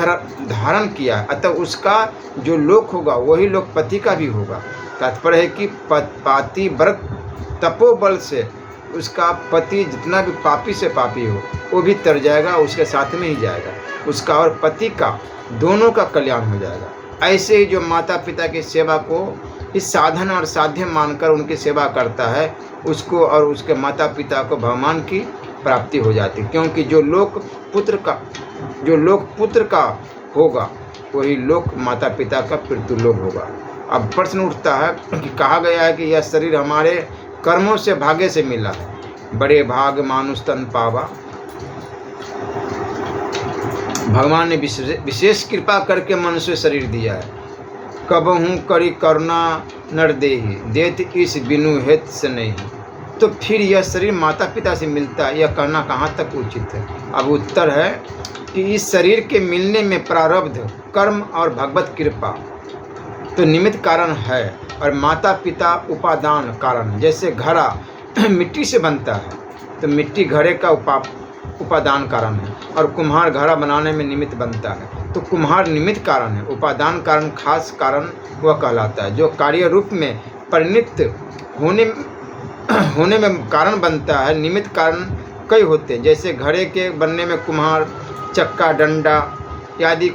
धारण किया, अतः उसका जो लोक होगा वही लोक पति का भी होगा। तात्पर्य है कि पातिव्रत तपोबल से उसका पति जितना भी पापी से पापी हो वो भी तर जाएगा, उसके साथ में ही जाएगा, उसका और पति का दोनों का कल्याण हो जाएगा। ऐसे ही जो माता पिता की सेवा को इस साधन और साध्य मानकर उनकी सेवा करता है, उसको और उसके माता पिता को भगवान की प्राप्ति हो जाती है। क्योंकि जो लोक पुत्र का होगा वही लोक माता पिता का पितृलोक होगा। अब प्रश्न उठता है कि कहा गया है कि यह शरीर हमारे कर्मों से भाग्य से मिला है, बड़े भाग मानुष तन पावा। भगवान ने विशेष कृपा करके मनुष्य शरीर दिया है। कबहू करी करुणा नर देहि, देत इस बिनु हेत से नहीं। तो फिर यह शरीर माता पिता से मिलता है, यह कहना कहाँ तक उचित है? अब उत्तर है कि इस शरीर के मिलने में प्रारब्ध, कर्म और भगवत कृपा तो निमित्त कारण है, और माता पिता उपादान कारण। जैसे घड़ा मिट्टी से बनता है तो मिट्टी घड़े का उपादान कारण है, और कुम्हार घड़ा बनाने में निमित्त बनता है तो कुम्हार निमित्त कारण है। उपादान कारण खास कारण वह कहलाता है जो कार्य रूप में परिणित होने में कारण बनता है। निमित्त कारण कई होते हैं, जैसे घड़े के बनने में कुम्हार, चक्का, डंडा आदि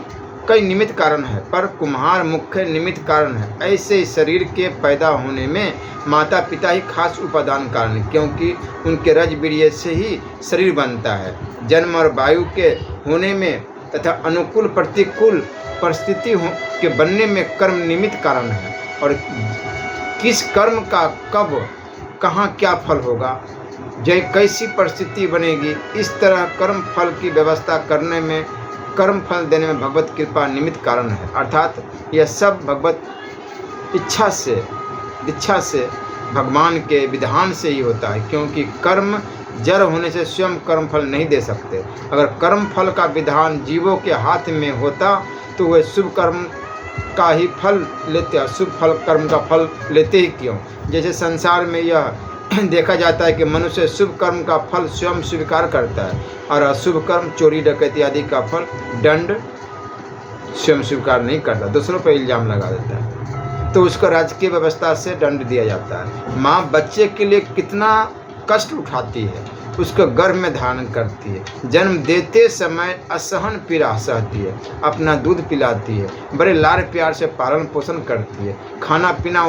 कई निमित्त कारण है, पर कुम्हार मुख्य निमित्त कारण है। ऐसे ही शरीर के पैदा होने में माता पिता ही खास उपादान कारण है, क्योंकि उनके रज वीर्य से ही शरीर बनता है। जन्म और वायु के होने में तथा अनुकूल प्रतिकूल परिस्थिति के बनने में कर्म निमित्त कारण है, और किस कर्म का कब कहाँ क्या फल होगा, कैसी परिस्थिति बनेगी, इस तरह कर्म फल की व्यवस्था करने में, कर्म फल देने में भगवत कृपा निमित्त कारण है। अर्थात यह सब भगवत इच्छा से भगवान के विधान से ही होता है, क्योंकि कर्म जड़ होने से स्वयं कर्म फल नहीं दे सकते। अगर कर्म फल का विधान जीवों के हाथ में होता तो वह शुभ कर्म का ही फल लेते, अशुभ फल कर्म का फल लेते ही क्यों? जैसे संसार में यह देखा जाता है कि मनुष्य शुभ कर्म का फल स्वयं स्वीकार करता है, और अशुभ कर्म, चोरी डकैती आदि का फल, दंड स्वयं स्वीकार नहीं करता, दूसरों पर इल्जाम लगा देता है, तो उसको राजकीय व्यवस्था से दंड दिया जाता है। माँ बच्चे के लिए कितना कष्ट उठाती है, उसको गर्भ में धारण करती है, जन्म देते समय असहन पीड़ा सहती है, अपना दूध पिलाती है, बड़े लाड़ प्यार से पालन पोषण करती है, खाना पीना,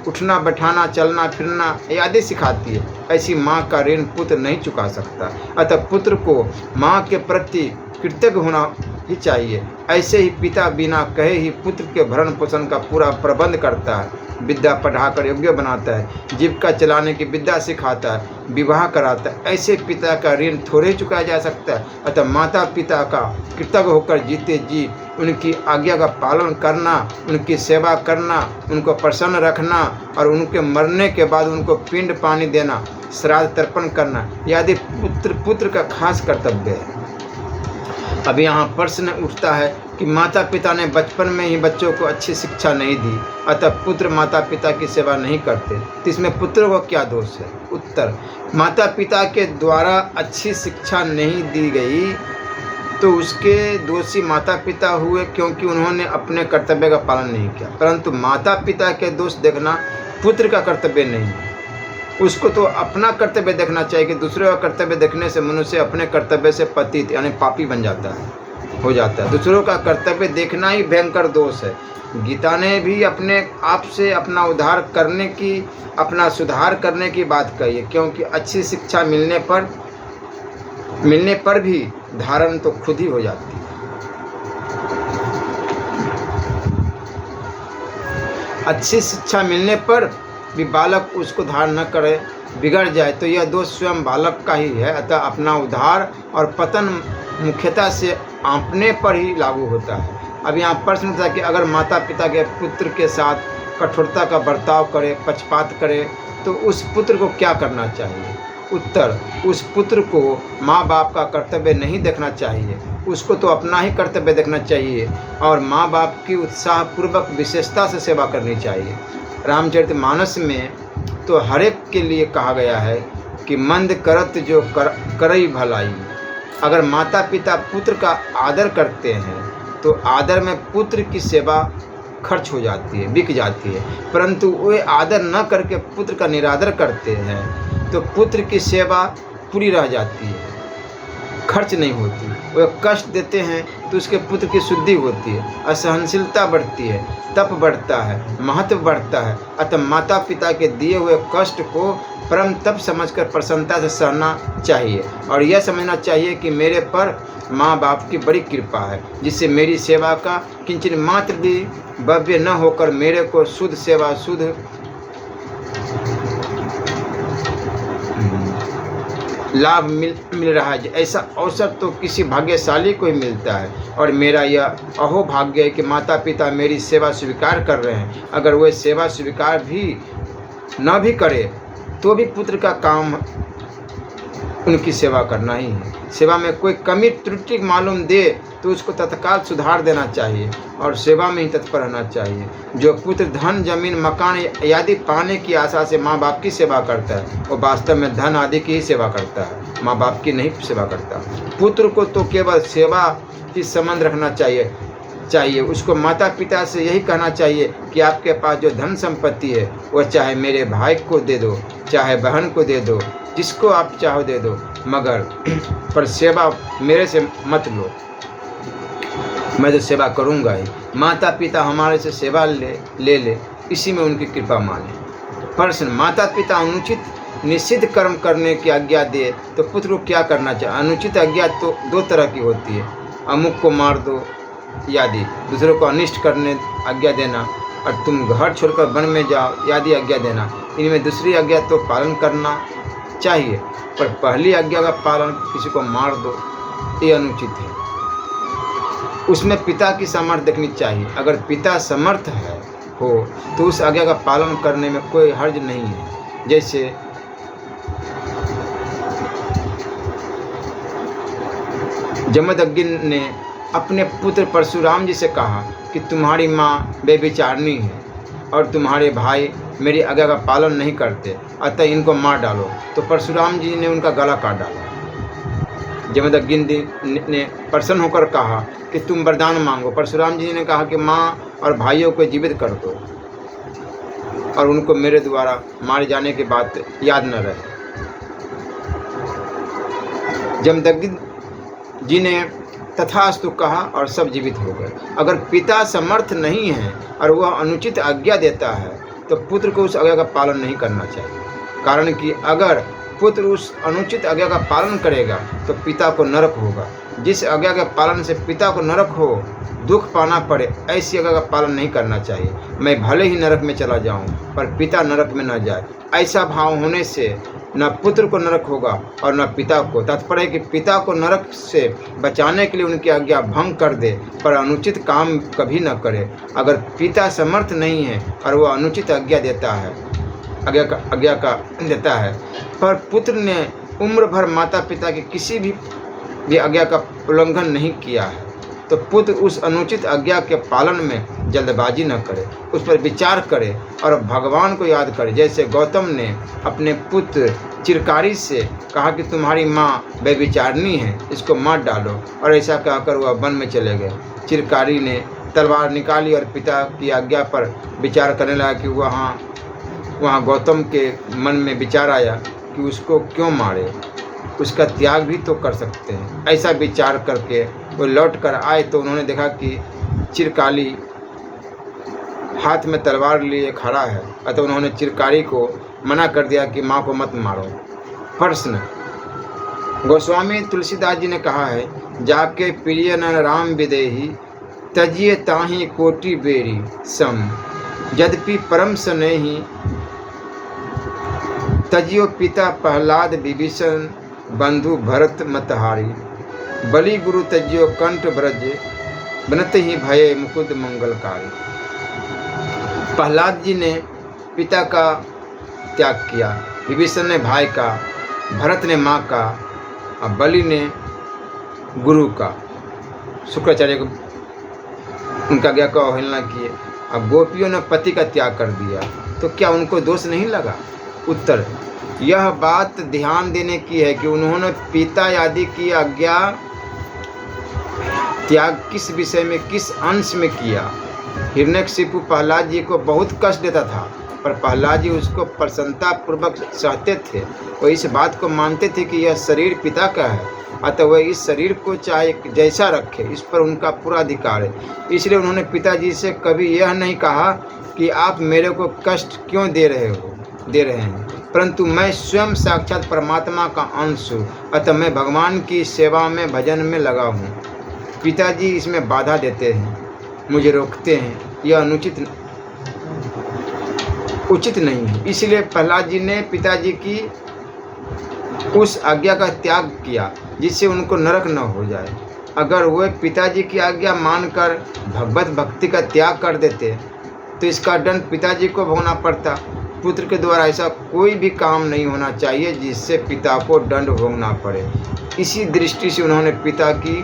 उठना बैठाना, चलना फिरना आदि सिखाती है। ऐसी माँ का ऋण पुत्र नहीं चुका सकता, अतः पुत्र को माँ के प्रति कृतज्ञ होना ही चाहिए। ऐसे ही पिता बिना कहे ही पुत्र के भरण पोषण का पूरा प्रबंध करता है, विद्या पढ़ाकर योग्य बनाता है, जीविका चलाने की विद्या सिखाता है, विवाह कराता है। ऐसे पिता का ऋण थोड़े चुकाया जा सकता है। अतः माता पिता का कृतज्ञ होकर जीते जी उनकी आज्ञा का पालन करना, उनकी सेवा करना, उनको प्रसन्न रखना, और उनके मरने के बाद उनको पिंड पानी देना, श्राद्ध तर्पण करना आदि पुत्र का खास कर्तव्य है। अब यहाँ प्रश्न उठता है कि माता पिता ने बचपन में ही बच्चों को अच्छी शिक्षा नहीं दी, अतः पुत्र माता पिता की सेवा नहीं करते, तो इसमें पुत्र को क्या दोष है? उत्तर, माता पिता के द्वारा अच्छी शिक्षा नहीं दी गई तो उसके दोषी माता पिता हुए, क्योंकि उन्होंने अपने कर्तव्य का पालन नहीं किया। परंतु माता पिता के दोष देखना पुत्र का कर्तव्य नहीं है। उसको तो अपना कर्तव्य देखना चाहिए कि दूसरे का कर्तव्य देखने से मनुष्य अपने कर्तव्य से पतित यानी पापी बन जाता है, हो जाता है। दूसरों का कर्तव्य देखना ही भयंकर दोष है। गीता ने भी अपने आप से अपना उद्धार करने की, अपना सुधार करने की बात कही है, क्योंकि अच्छी शिक्षा मिलने पर भी धारण तो खुद ही हो जाती है। अच्छी शिक्षा मिलने पर भी बालक उसको धारण न करे, बिगड़ जाए, तो यह दोष स्वयं बालक का ही है। अतः अपना उद्धार और पतन मुख्यतः से अपने पर ही लागू होता है। अब यहाँ प्रश्न था कि अगर माता पिता के पुत्र के साथ कठोरता का बर्ताव करे, पक्षपात करे, तो उस पुत्र को क्या करना चाहिए? उत्तर: उस पुत्र को माँ बाप का कर्तव्य नहीं देखना चाहिए, उसको तो अपना ही कर्तव्य देखना चाहिए और माँ बाप की उत्साहपूर्वक विशेषता से सेवा करनी चाहिए। रामचरितमानस में तो हर एक के लिए कहा गया है कि मंद करत जो करई भलाई। अगर माता पिता पुत्र का आदर करते हैं तो आदर में पुत्र की सेवा खर्च हो जाती है, बिक जाती है। परंतु वे आदर न करके पुत्र का निरादर करते हैं तो पुत्र की सेवा पूरी रह जाती है, खर्च नहीं होती। वे कष्ट देते हैं तो उसके पुत्र की शुद्धि होती है, असहनशीलता बढ़ती है, तप बढ़ता है, महत्व बढ़ता है। अतः माता पिता के दिए हुए कष्ट को परम तप समझकर प्रसन्नता से सहना चाहिए और यह समझना चाहिए कि मेरे पर माँ बाप की बड़ी कृपा है, जिससे मेरी सेवा का किंचित मात्र भी भव्य न होकर मेरे को शुद्ध सेवा, शुद्ध लाभ मिल रहा है। ऐसा अवसर तो किसी भाग्यशाली को ही मिलता है और मेरा यह अहोभाग्य है कि माता पिता मेरी सेवा स्वीकार कर रहे हैं। अगर वे सेवा स्वीकार भी न भी करे तो भी पुत्र का काम उनकी सेवा करना ही है। सेवा में कोई कमी त्रुटि मालूम दे तो उसको तत्काल सुधार देना चाहिए और सेवा में ही तत्पर रहना चाहिए। जो पुत्र धन, जमीन, मकान आदि पाने की आशा से माँ बाप की सेवा करता है वो वास्तव में धन आदि की ही सेवा करता है, माँ बाप की नहीं सेवा करता। पुत्र को तो केवल सेवा की संबंध रखना चाहिए। उसको माता पिता से यही कहना चाहिए कि आपके पास जो धन संपत्ति है वह चाहे मेरे भाई को दे दो, चाहे बहन को दे दो, जिसको आप चाहो दे दो, मगर पर सेवा मेरे से मत लो। मैं तो सेवा करूँगा ही। माता पिता हमारे से सेवा ले, इसी में उनकी कृपा माने। प्रश्न: माता पिता अनुचित निषिद्ध कर्म करने की आज्ञा दे तो पुत्र को क्या करना चाहिए? अनुचित आज्ञा तो दो तरह की होती है, अमुक को मार दो आदि, दूसरों को अनिष्ट करने आज्ञा देना और तुम घर छोड़कर वन में जाओ आदि आज्ञा देना। इनमें दूसरी आज्ञा तो पालन करना चाहिए, पर पहली आज्ञा का पालन किसी को मार दो ये अनुचित है। उसमें पिता की सामर्थ्य देखनी चाहिए। अगर पिता समर्थ हो तो उस आज्ञा का पालन करने में कोई हर्ज नहीं है। जैसे जमदग्नि ने अपने पुत्र परशुराम जी से कहा कि तुम्हारी माँ बेविचारनी है और तुम्हारे भाई मेरी आज्ञा का पालन नहीं करते, अतः इनको मार डालो। तो परशुराम जी ने उनका गला काट डाला। जमदग्नि ने प्रसन्न होकर कहा कि तुम वरदान मांगो। परशुराम जी ने कहा कि माँ और भाइयों को जीवित कर दो और उनको मेरे द्वारा मारे जाने की बात याद न रहे। जमदग्नि जी ने तथास्तु कहा और सब जीवित हो गए। अगर पिता समर्थ नहीं है और वह अनुचित आज्ञा देता है तो पुत्र को उस आज्ञा का पालन नहीं करना चाहिए। कारण कि अगर पुत्र उस अनुचित आज्ञा का पालन करेगा तो पिता को नरक होगा। जिस आज्ञा के पालन से पिता को नरक हो, दुख पाना पड़े, ऐसी आज्ञा का पालन नहीं करना चाहिए। मैं भले ही नरक में चला जाऊं पर पिता नरक में न जाए, ऐसा भाव होने से न पुत्र को नरक होगा और न पिता को। तात्पर्य है कि पिता को नरक से बचाने के लिए उनकी आज्ञा भंग कर दे पर अनुचित काम कभी न करे। अगर पिता समर्थ नहीं है और वह अनुचित आज्ञा देता है, आज्ञा का देता है, पर पुत्र ने उम्र भर माता पिता की किसी भी आज्ञा का उल्लंघन नहीं किया है तो पुत्र उस अनुचित आज्ञा के पालन में जल्दबाजी न करे, उस पर विचार करे और भगवान को याद करे। जैसे गौतम ने अपने पुत्र चिरकारी से कहा कि तुम्हारी माँ बेविचारनी है, इसको मार डालो, और ऐसा कहकर वह वन में चले गए। चिरकारी ने तलवार निकाली और पिता की आज्ञा पर विचार करने लगा कि वहाँ गौतम के मन में विचार आया कि उसको क्यों मारे, उसका त्याग भी तो कर सकते हैं। ऐसा विचार करके वो लौट कर आए तो उन्होंने देखा कि चिरकाली हाथ में तलवार लिए खड़ा है। अतः उन्होंने चिरकारी को मना कर दिया कि माँ को मत मारो। प्रश्न: गोस्वामी तुलसीदास जी ने कहा है, जाके प्रिय न राम विदेही, तजिए ताही कोटि बेरी सम, यद्यपि परम स्नेही, तजियो पिता प्रहलाद विभीषण, बंधु भरत मतहारी, बलि गुरु तजियो कंठ ब्रज, बनत ही भय मुकुद मंगलकारी। प्रहलाद जी ने पिता का त्याग किया, विभीषण ने भाई का, भरत ने माँ का, और बलि ने गुरु का, शुक्राचार्य को उनका आज्ञा का अवहेलना किए, और गोपियों ने पति का त्याग कर दिया, तो क्या उनको दोष नहीं लगा? उत्तर: यह बात ध्यान देने की है कि उन्होंने पिता आदि की आज्ञा त्याग किस विषय में, किस अंश में किया। हिरण्यकशिपु प्रहलाद जी को बहुत कष्ट देता था, पर प्रहलाद जी उसको प्रसन्नता पूर्वक सहते थे। वह इस बात को मानते थे कि यह शरीर पिता का है, अतः वह इस शरीर को चाहे जैसा रखे, इस पर उनका पूरा अधिकार है। इसलिए उन्होंने पिताजी से कभी यह नहीं कहा कि आप मेरे को कष्ट क्यों दे रहे हैं, परंतु मैं स्वयं साक्षात परमात्मा का अंश हूँ, अतः मैं भगवान की सेवा में, भजन में लगा हूँ। पिताजी इसमें बाधा देते हैं, मुझे रोकते हैं, यह उचित नहीं है। इसलिए प्रहलाद जी ने पिताजी की उस आज्ञा का त्याग किया जिससे उनको नरक न हो जाए। अगर वे पिताजी की आज्ञा मानकर भगवत भक्ति का त्याग कर देते तो इसका दंड पिताजी को भोगना पड़ता। पुत्र के द्वारा ऐसा कोई भी काम नहीं होना चाहिए जिससे पिता को दंड भोगना पड़े। इसी दृष्टि से उन्होंने पिता की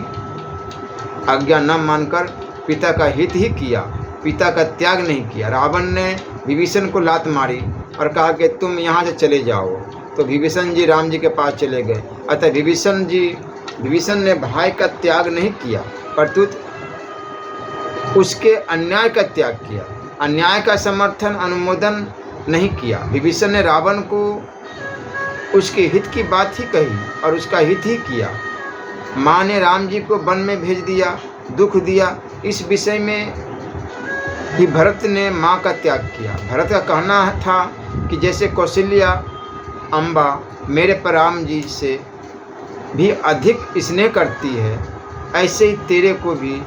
आज्ञा न मानकर पिता का हित ही किया, पिता का त्याग नहीं किया। रावण ने विभीषण को लात मारी और कहा कि तुम यहाँ से चले जाओ, तो विभीषण जी राम जी के पास चले गए। अतः विभीषण ने भाई का त्याग नहीं किया, परंतु उसके अन्याय का त्याग किया, अन्याय का समर्थन, अनुमोदन नहीं किया। विभीषण ने रावण को उसके हित की बात ही कही और उसका हित ही किया। माँ ने राम जी को वन में भेज दिया, दुख दिया। इस विषय में ही भरत ने माँ का त्याग किया। भरत का कहना था कि जैसे कौशल्या अम्बा मेरे पर राम जी से भी अधिक स्नेह करती है, ऐसे ही तेरे को भी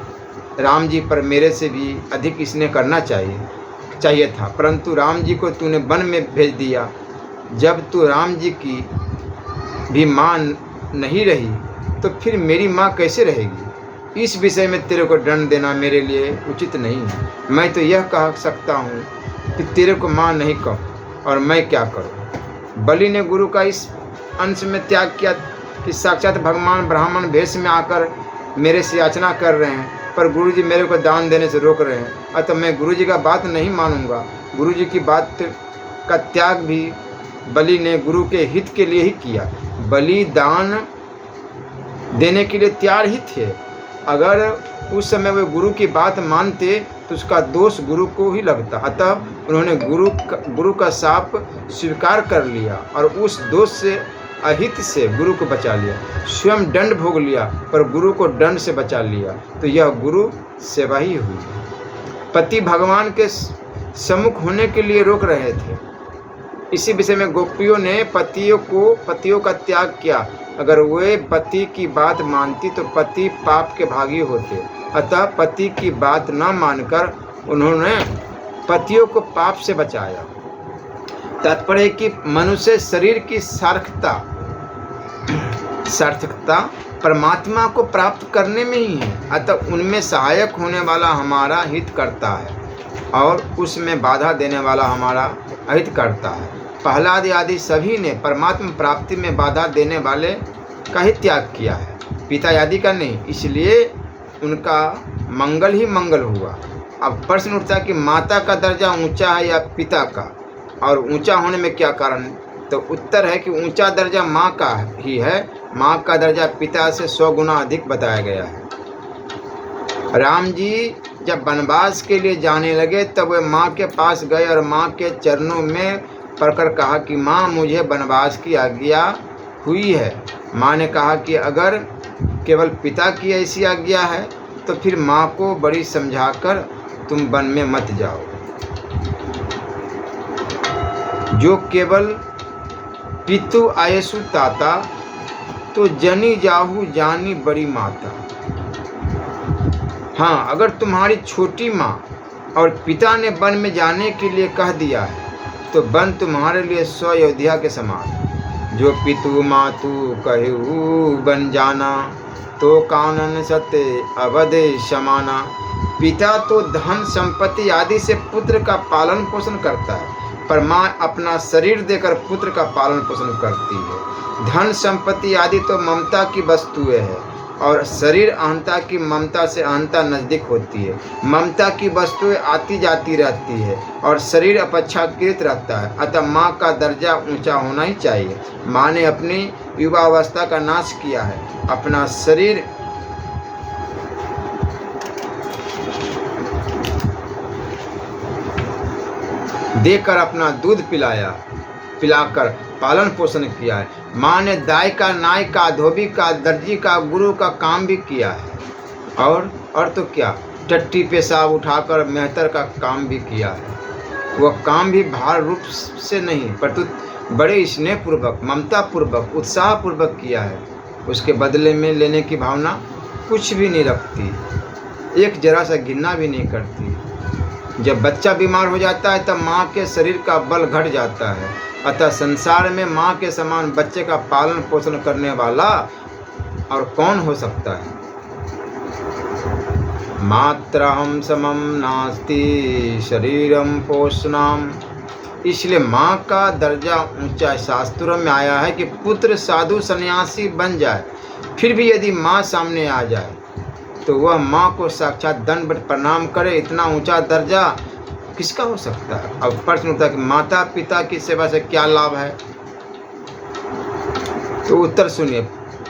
राम जी पर मेरे से भी अधिक स्नेह करना चाहिए था, परंतु राम जी को तूने वन में भेज दिया। जब तू राम जी की भी माँ नहीं रही तो फिर मेरी माँ कैसे रहेगी? इस विषय में तेरे को दंड देना मेरे लिए उचित नहीं है। मैं तो यह कह सकता हूँ कि तेरे को माँ नहीं कहो और मैं क्या करूँ। बलि ने गुरु का इस अंश में त्याग किया कि साक्षात भगवान ब्राह्मण वेश में आकर मेरे से याचना कर रहे हैं, पर गुरुजी मेरे को दान देने से रोक रहे हैं, अतः मैं गुरुजी का बात नहीं मानूंगा। गुरुजी की बात का त्याग भी बलि ने गुरु के हित के लिए ही किया। बलि दान देने के लिए तैयार ही थे। अगर उस समय वे गुरु की बात मानते तो उसका दोष गुरु को ही लगता। अतः उन्होंने गुरु का शाप स्वीकार कर लिया और उस दोष से, अहित से गुरु को बचा लिया। स्वयं दंड भोग लिया पर गुरु को दंड से बचा लिया, तो यह गुरु सेवा ही हुई। पति भगवान के सम्मुख होने के लिए रोक रहे थे। इसी विषय में गोपियों ने पतियों का त्याग किया। अगर वे पति की बात मानती तो पति पाप के भागी होते, अतः पति की बात न मानकर उन्होंने पतियों को पाप से बचाया। तात्पर्य कि मनुष्य शरीर की सार्थकता परमात्मा को प्राप्त करने में ही है, अतः उनमें सहायक होने वाला हमारा हित करता है और उसमें बाधा देने वाला हमारा अहित करता है। प्रहलाद आदि सभी ने परमात्मा प्राप्ति में बाधा देने वाले का ही त्याग किया है, पिता आदि का नहीं। इसलिए उनका मंगल ही मंगल हुआ। अब प्रश्न उठता है कि माता का दर्जा ऊंचा है या पिता का, और ऊंचा होने में क्या कारण? तो उत्तर है कि ऊंचा दर्जा माँ का ही है। माँ का दर्जा पिता से 100 गुना अधिक बताया गया है। राम जी जब वनवास के लिए जाने लगे तब वे माँ के पास गए और माँ के चरणों में पड़कर कहा कि माँ, मुझे वनवास की आज्ञा हुई है। माँ ने कहा कि अगर केवल पिता की ऐसी आज्ञा है तो फिर माँ को बड़ी समझाकर तुम वन में मत जाओ। जो केवल पितु आयसु ताता, तो जनी जाहु जानी बड़ी माता। हाँ, अगर तुम्हारी छोटी माँ और पिता ने वन में जाने के लिए कह दिया है तो वन तुम्हारे लिए 100 अयोध्या के समान। जो पितु मातु कहू बन जाना, तो कानन सत्य अवधे समाना। पिता तो धन संपत्ति आदि से पुत्र का पालन पोषण करता है, पर माँ अपना शरीर देकर पुत्र का पालन पोषण करती है। धन संपत्ति आदि तो ममता की वस्तुएं हैं, और शरीर अहंता की ममता से अहंता नजदीक होती है। ममता की वस्तुएं आती जाती रहती है और शरीर अपेक्षाकृत रहता है। अतः माँ का दर्जा ऊंचा होना ही चाहिए। माँ ने अपनी युवावस्था का नाश किया है, अपना शरीर देकर अपना दूध पिलाकर पालन पोषण किया है। माँ ने दाई का, नाई का, धोबी का, दर्जी का, गुरु का काम भी किया है, और तो क्या, टट्टी पेशाब उठाकर मेहतर का काम भी किया है। वह काम भी भार रूप से नहीं, परंतु बड़े स्नेहपूर्वक, ममतापूर्वक, उत्साहपूर्वक किया है। उसके बदले में लेने की भावना कुछ भी नहीं रखती, एक जरा सा घृणा भी नहीं करती। जब बच्चा बीमार हो जाता है तब माँ के शरीर का बल घट जाता है। अतः संसार में माँ के समान बच्चे का पालन पोषण करने वाला और कौन हो सकता है। मात्रहम समम नास्ति शरीरम पोषणम। इसलिए माँ का दर्जा ऊंचा शास्त्रों में आया है कि पुत्र साधु सन्यासी बन जाए, फिर भी यदि माँ सामने आ जाए तो वह माँ को साक्षात दंडवत प्रणाम करे। इतना ऊंचा दर्जा किसका हो सकता है? अब प्रश्न उठता है कि माता पिता की सेवा से क्या लाभ है? तो उत्तर सुनिए।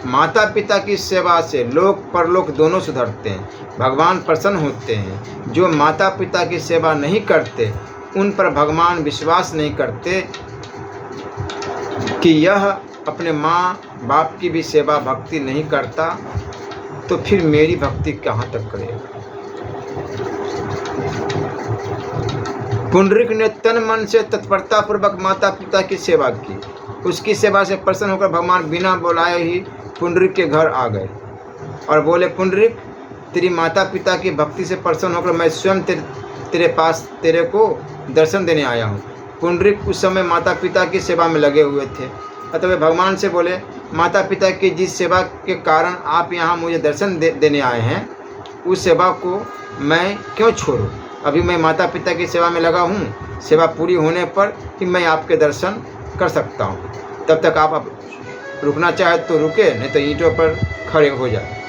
माता पिता की सेवा से लोक परलोक दोनों सुधरते हैं, भगवान प्रसन्न होते हैं। जो माता पिता की सेवा नहीं करते, उन पर भगवान विश्वास नहीं करते कि यह अपने माँ बाप की भी सेवा भक्ति नहीं करता, तो फिर मेरी भक्ति कहाँ तक करेगा। पुंडरीक ने तन मन से तत्परता पूर्वक माता पिता की सेवा की। उसकी सेवा से प्रसन्न होकर भगवान बिना बुलाए ही पुंडरीक के घर आ गए और बोले, पुंडरीक, तेरी माता पिता की भक्ति से प्रसन्न होकर मैं स्वयं तेरे पास तेरे को दर्शन देने आया हूँ। पुंडरीक उस समय माता पिता की सेवा में लगे हुए थे। अतः वे भगवान से बोले, माता पिता की जिस सेवा के कारण आप यहाँ मुझे दर्शन देने आए हैं, उस सेवा को मैं क्यों छोड़ूं? अभी मैं माता पिता की सेवा में लगा हूँ। सेवा पूरी होने पर ही मैं आपके दर्शन कर सकता हूँ। तब तक आप रुकना चाहे तो रुके, नहीं तो ईंटों पर खड़े हो जाए।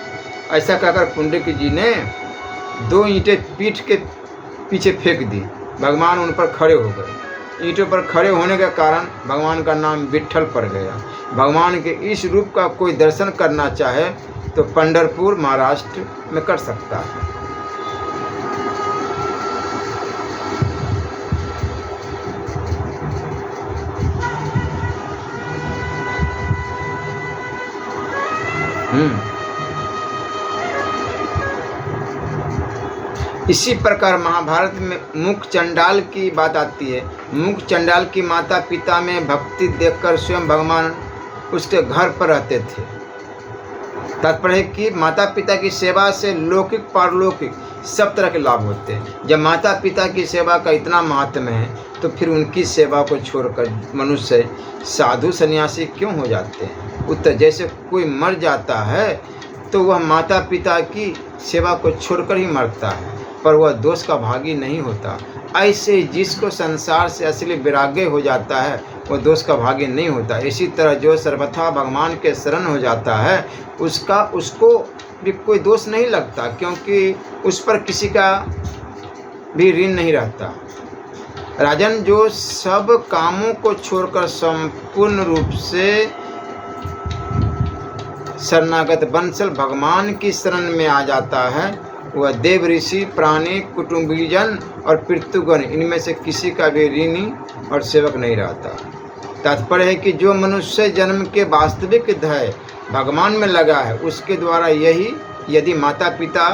ऐसा कहकर पुंडरीक जी ने 2 ईंटें पीठ के पीछे फेंक दी। भगवान उन पर खड़े हो गए। ईंटों पर खड़े होने के कारण भगवान का नाम विट्ठल पड़ गया। भगवान के इस रूप का कोई दर्शन करना चाहे तो पंढरपुर महाराष्ट्र में कर सकता है। इसी प्रकार महाभारत में मुख चंडाल की बात आती है। मुख चंडाल की माता पिता में भक्ति देखकर स्वयं भगवान उसके घर पर रहते थे। तात्पर्य है कि माता पिता की सेवा से लौकिक पारलौकिक सब तरह के लाभ होते हैं। जब माता पिता की सेवा का इतना महात्म्य है तो फिर उनकी सेवा को छोड़कर मनुष्य साधु सन्यासी क्यों हो जाते हैं? उत्तर, जैसे कोई मर जाता है तो वह माता पिता की सेवा को छोड़कर ही मरता है, पर वह दोष का भागी नहीं होता। ऐसे जिसको संसार से असली वैराग्य हो जाता है वह दोष का भागी नहीं होता। इसी तरह जो सर्वथा भगवान के शरण हो जाता है उसको भी कोई दोष नहीं लगता, क्योंकि उस पर किसी का भी ऋण नहीं रहता। राजन, जो सब कामों को छोड़कर संपूर्ण रूप से शरणागत वंशल भगवान की शरण में आ जाता है, वह देव, ऋषि, प्राणी, कुटुंबीजन और पितृगण इनमें से किसी का भी ऋणी और सेवक नहीं रहता। तात्पर्य है कि जो मनुष्य जन्म के वास्तविक ध्येय भगवान में लगा है, उसके द्वारा यदि माता पिता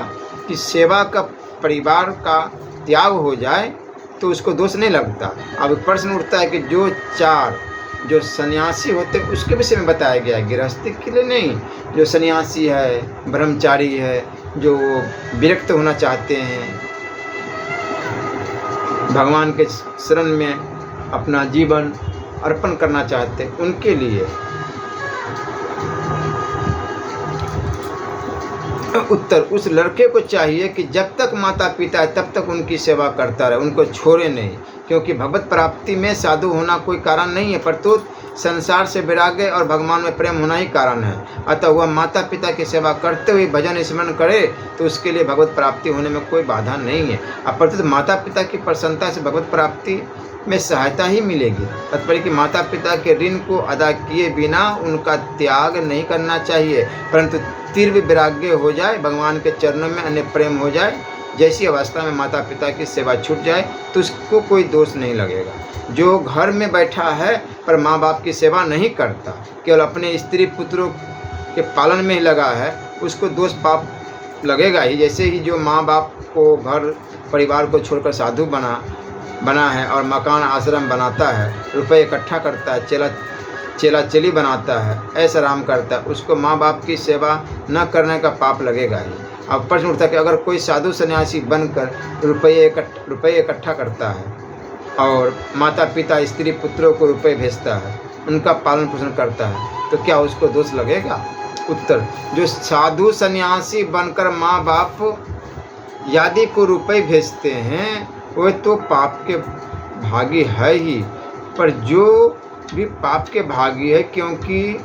की सेवा का, परिवार का त्याग हो जाए तो उसको दोष नहीं लगता। अब प्रश्न उठता है कि जो सन्यासी होते हैं उसके विषय में बताया गया है, गृहस्थी के लिए नहीं। जो सन्यासी है, ब्रह्मचारी है, जो विरक्त होना चाहते हैं, भगवान के शरण में अपना जीवन अर्पण करना चाहते हैं, उनके लिए उत्तर, उस लड़के को चाहिए कि जब तक माता पिता है तब तक उनकी सेवा करता रहे, उनको छोड़े नहीं। क्योंकि भगवत प्राप्ति में साधु होना कोई कारण नहीं है, परंतु संसार से वैराग्य और भगवान में प्रेम होना ही कारण है। अतः वह माता पिता की सेवा करते हुए भजन स्मरण करे तो उसके लिए भगवत प्राप्ति होने में कोई बाधा नहीं है। अपर्तुत माता पिता की प्रसन्नता से भगवत प्राप्ति में सहायता ही मिलेगी। तात्पर्य कि माता पिता के ऋण को अदा किए बिना उनका त्याग नहीं करना चाहिए, परंतु तीव्र वैराग्य हो जाए, भगवान के चरणों में अन्य प्रेम हो जाए, जैसी अवस्था में माता पिता की सेवा छूट जाए तो उसको कोई दोष नहीं लगेगा। जो घर में बैठा है पर माँ बाप की सेवा नहीं करता, केवल अपने स्त्री पुत्रों के पालन में ही लगा है, उसको दोष पाप लगेगा ही। जैसे ही जो माँ बाप को, घर परिवार को छोड़कर साधु बना है और मकान आश्रम बनाता है, रुपए इकट्ठा करता है, चेला चेली बनाता है, ऐसा आराम करता है, उसको माँ बाप की सेवा न करने का पाप लगेगा ही। अब प्रश्न उठता है कि अगर कोई साधु सन्यासी बनकर रुपये इकट्ठा करता है और माता पिता, स्त्री पुत्रों को रुपए भेजता है, उनका पालन पोषण करता है, तो क्या उसको दोष लगेगा? उत्तर, जो साधु सन्यासी बनकर माँ बाप आदि को रुपए भेजते हैं वह तो पाप के भागी है ही, पर जो भी पाप के भागी है, क्योंकि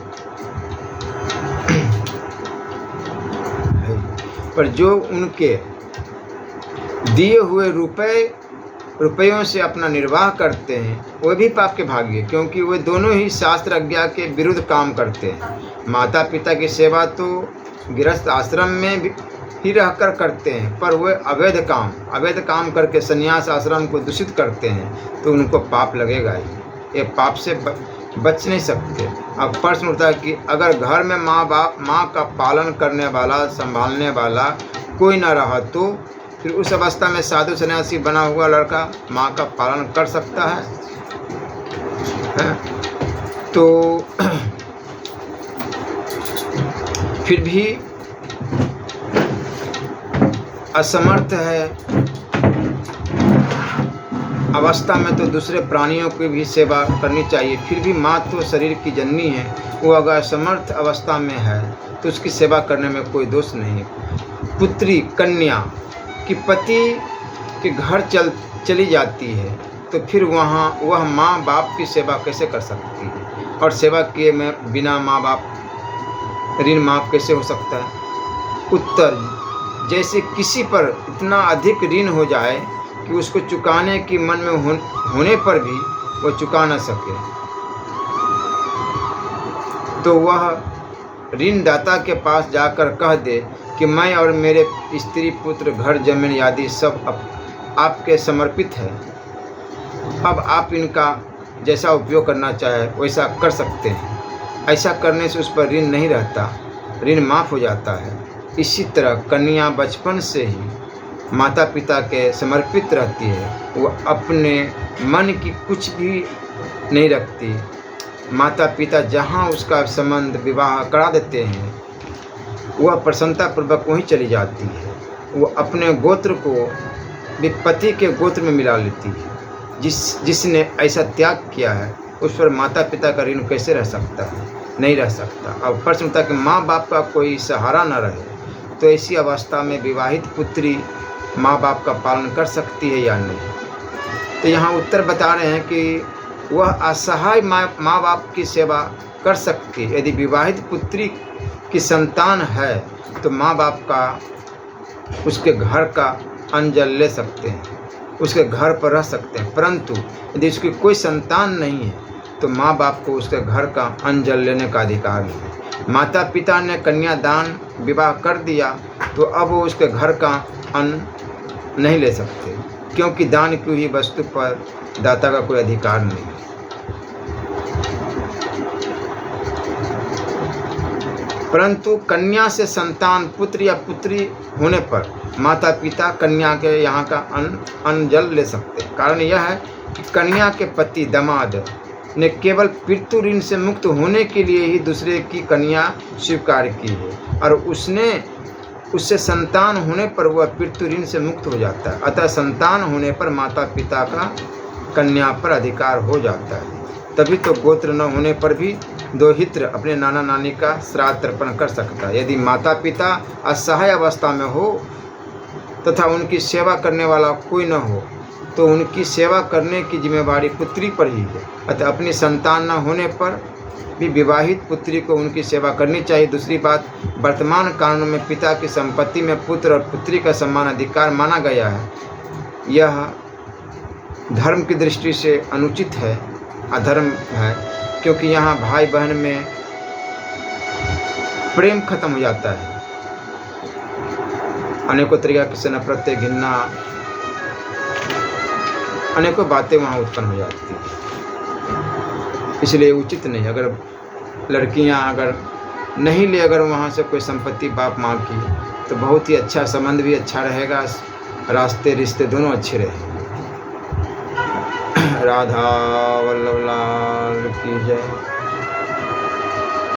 पर जो उनके दिए हुए रुपयों से अपना निर्वाह करते हैं वह भी पाप के भागी है, क्योंकि वे दोनों ही शास्त्र आज्ञा के विरुद्ध काम करते हैं। माता पिता की सेवा तो गृहस्थ आश्रम में ही रहकर करते हैं, पर वे अवैध काम करके संन्यास आश्रम को दूषित करते हैं, तो उनको पाप लगेगा ही। ये पाप से बच नहीं सकते। अब प्रश्न उठता है कि अगर घर में माँ का पालन करने वाला, संभालने वाला कोई न रहा, तो फिर उस अवस्था में साधु सन्यासी बना हुआ लड़का माँ का पालन कर सकता है? तो फिर भी असमर्थ है अवस्था में तो दूसरे प्राणियों की भी सेवा करनी चाहिए। फिर भी माँ तो शरीर की जननी है, वो अगर असमर्थ अवस्था में है तो उसकी सेवा करने में कोई दोष नहीं है। पुत्री, कन्या की पति के घर चली जाती है तो फिर वह माँ बाप की सेवा कैसे कर सकती है? और सेवा किए में बिना माँ बाप ऋण माफ कैसे हो सकता है? उत्तर, जैसे किसी पर इतना अधिक ऋण हो जाए कि उसको चुकाने की मन में होने पर भी वह चुका न सके, तो वह ऋणदाता के पास जाकर कह दे कि मैं और मेरे स्त्री पुत्र, घर जमीन आदि सब आपके समर्पित है, अब आप इनका जैसा उपयोग करना चाहे वैसा कर सकते हैं। ऐसा करने से उस पर ऋण नहीं रहता, ऋण माफ़ हो जाता है। इसी तरह कन्या बचपन से ही माता पिता के समर्पित रहती है, वह अपने मन की कुछ भी नहीं रखती। माता पिता जहाँ उसका संबंध विवाह करा देते हैं वह प्रसन्नतापूर्वक वहीं चली जाती है। वह अपने गोत्र को भी पति के गोत्र में मिला लेती है। जिसने ऐसा त्याग किया है उस पर माता पिता का ऋण कैसे रह सकता है? नहीं रह सकता। अब प्रश्न उठता है कि माँ बाप का कोई सहारा न रहे तो ऐसी अवस्था में विवाहित पुत्री माँ बाप का पालन कर सकती है या नहीं? तो यहाँ उत्तर बता रहे हैं कि वह असहाय माँ बाप की सेवा कर सकती है। यदि विवाहित पुत्री कि संतान है तो माँ बाप का उसके घर का अन्न जल ले सकते हैं, उसके घर पर रह सकते हैं। परंतु यदि उसकी कोई संतान नहीं है तो माँ बाप को उसके घर का अन्न जल लेने का अधिकार नहीं है। माता पिता ने कन्यादान विवाह कर दिया तो अब वो उसके घर का अन्न नहीं ले सकते, क्योंकि दान की हुई वस्तु पर दाता का कोई अधिकार नहीं। परंतु कन्या से संतान पुत्र या पुत्री होने पर माता पिता कन्या के यहाँ का अन्न जल ले सकते हैं। कारण यह है कि कन्या के पति दामाद ने केवल पितृ ऋण से मुक्त होने के लिए ही दूसरे की कन्या स्वीकार की है और उससे संतान होने पर वह पितृ ऋण से मुक्त हो जाता है। अतः संतान होने पर माता पिता का कन्या पर अधिकार हो जाता है। तभी तो गोत्र न होने पर भी दोहित्र अपने नाना नानी का श्राद्ध तर्पण कर सकता है। यदि माता पिता असहाय अवस्था में हो तथा उनकी सेवा करने वाला कोई न हो तो उनकी सेवा करने की जिम्मेवारी पुत्री पर ही है। अतः अपनी संतान न होने पर भी विवाहित पुत्री को उनकी सेवा करनी चाहिए। दूसरी बात, वर्तमान कानून में पिता की संपत्ति में पुत्र और पुत्री का समान अधिकार माना गया है। यह धर्म की दृष्टि से अनुचित है, अधर्म है, क्योंकि यहाँ भाई बहन में प्रेम खत्म हो जाता है। अनेकों तरीके से नफरत, घृणा, अनेकों बातें वहाँ उत्पन्न हो जाती हैं। इसलिए उचित नहीं। अगर लड़कियाँ अगर नहीं ले अगर वहाँ से कोई संपत्ति बाप माँ की तो बहुत ही अच्छा, संबंध भी अच्छा रहेगा, रास्ते रिश्ते दोनों अच्छे रहेंगे। राधा वल्लभ लाल की जय।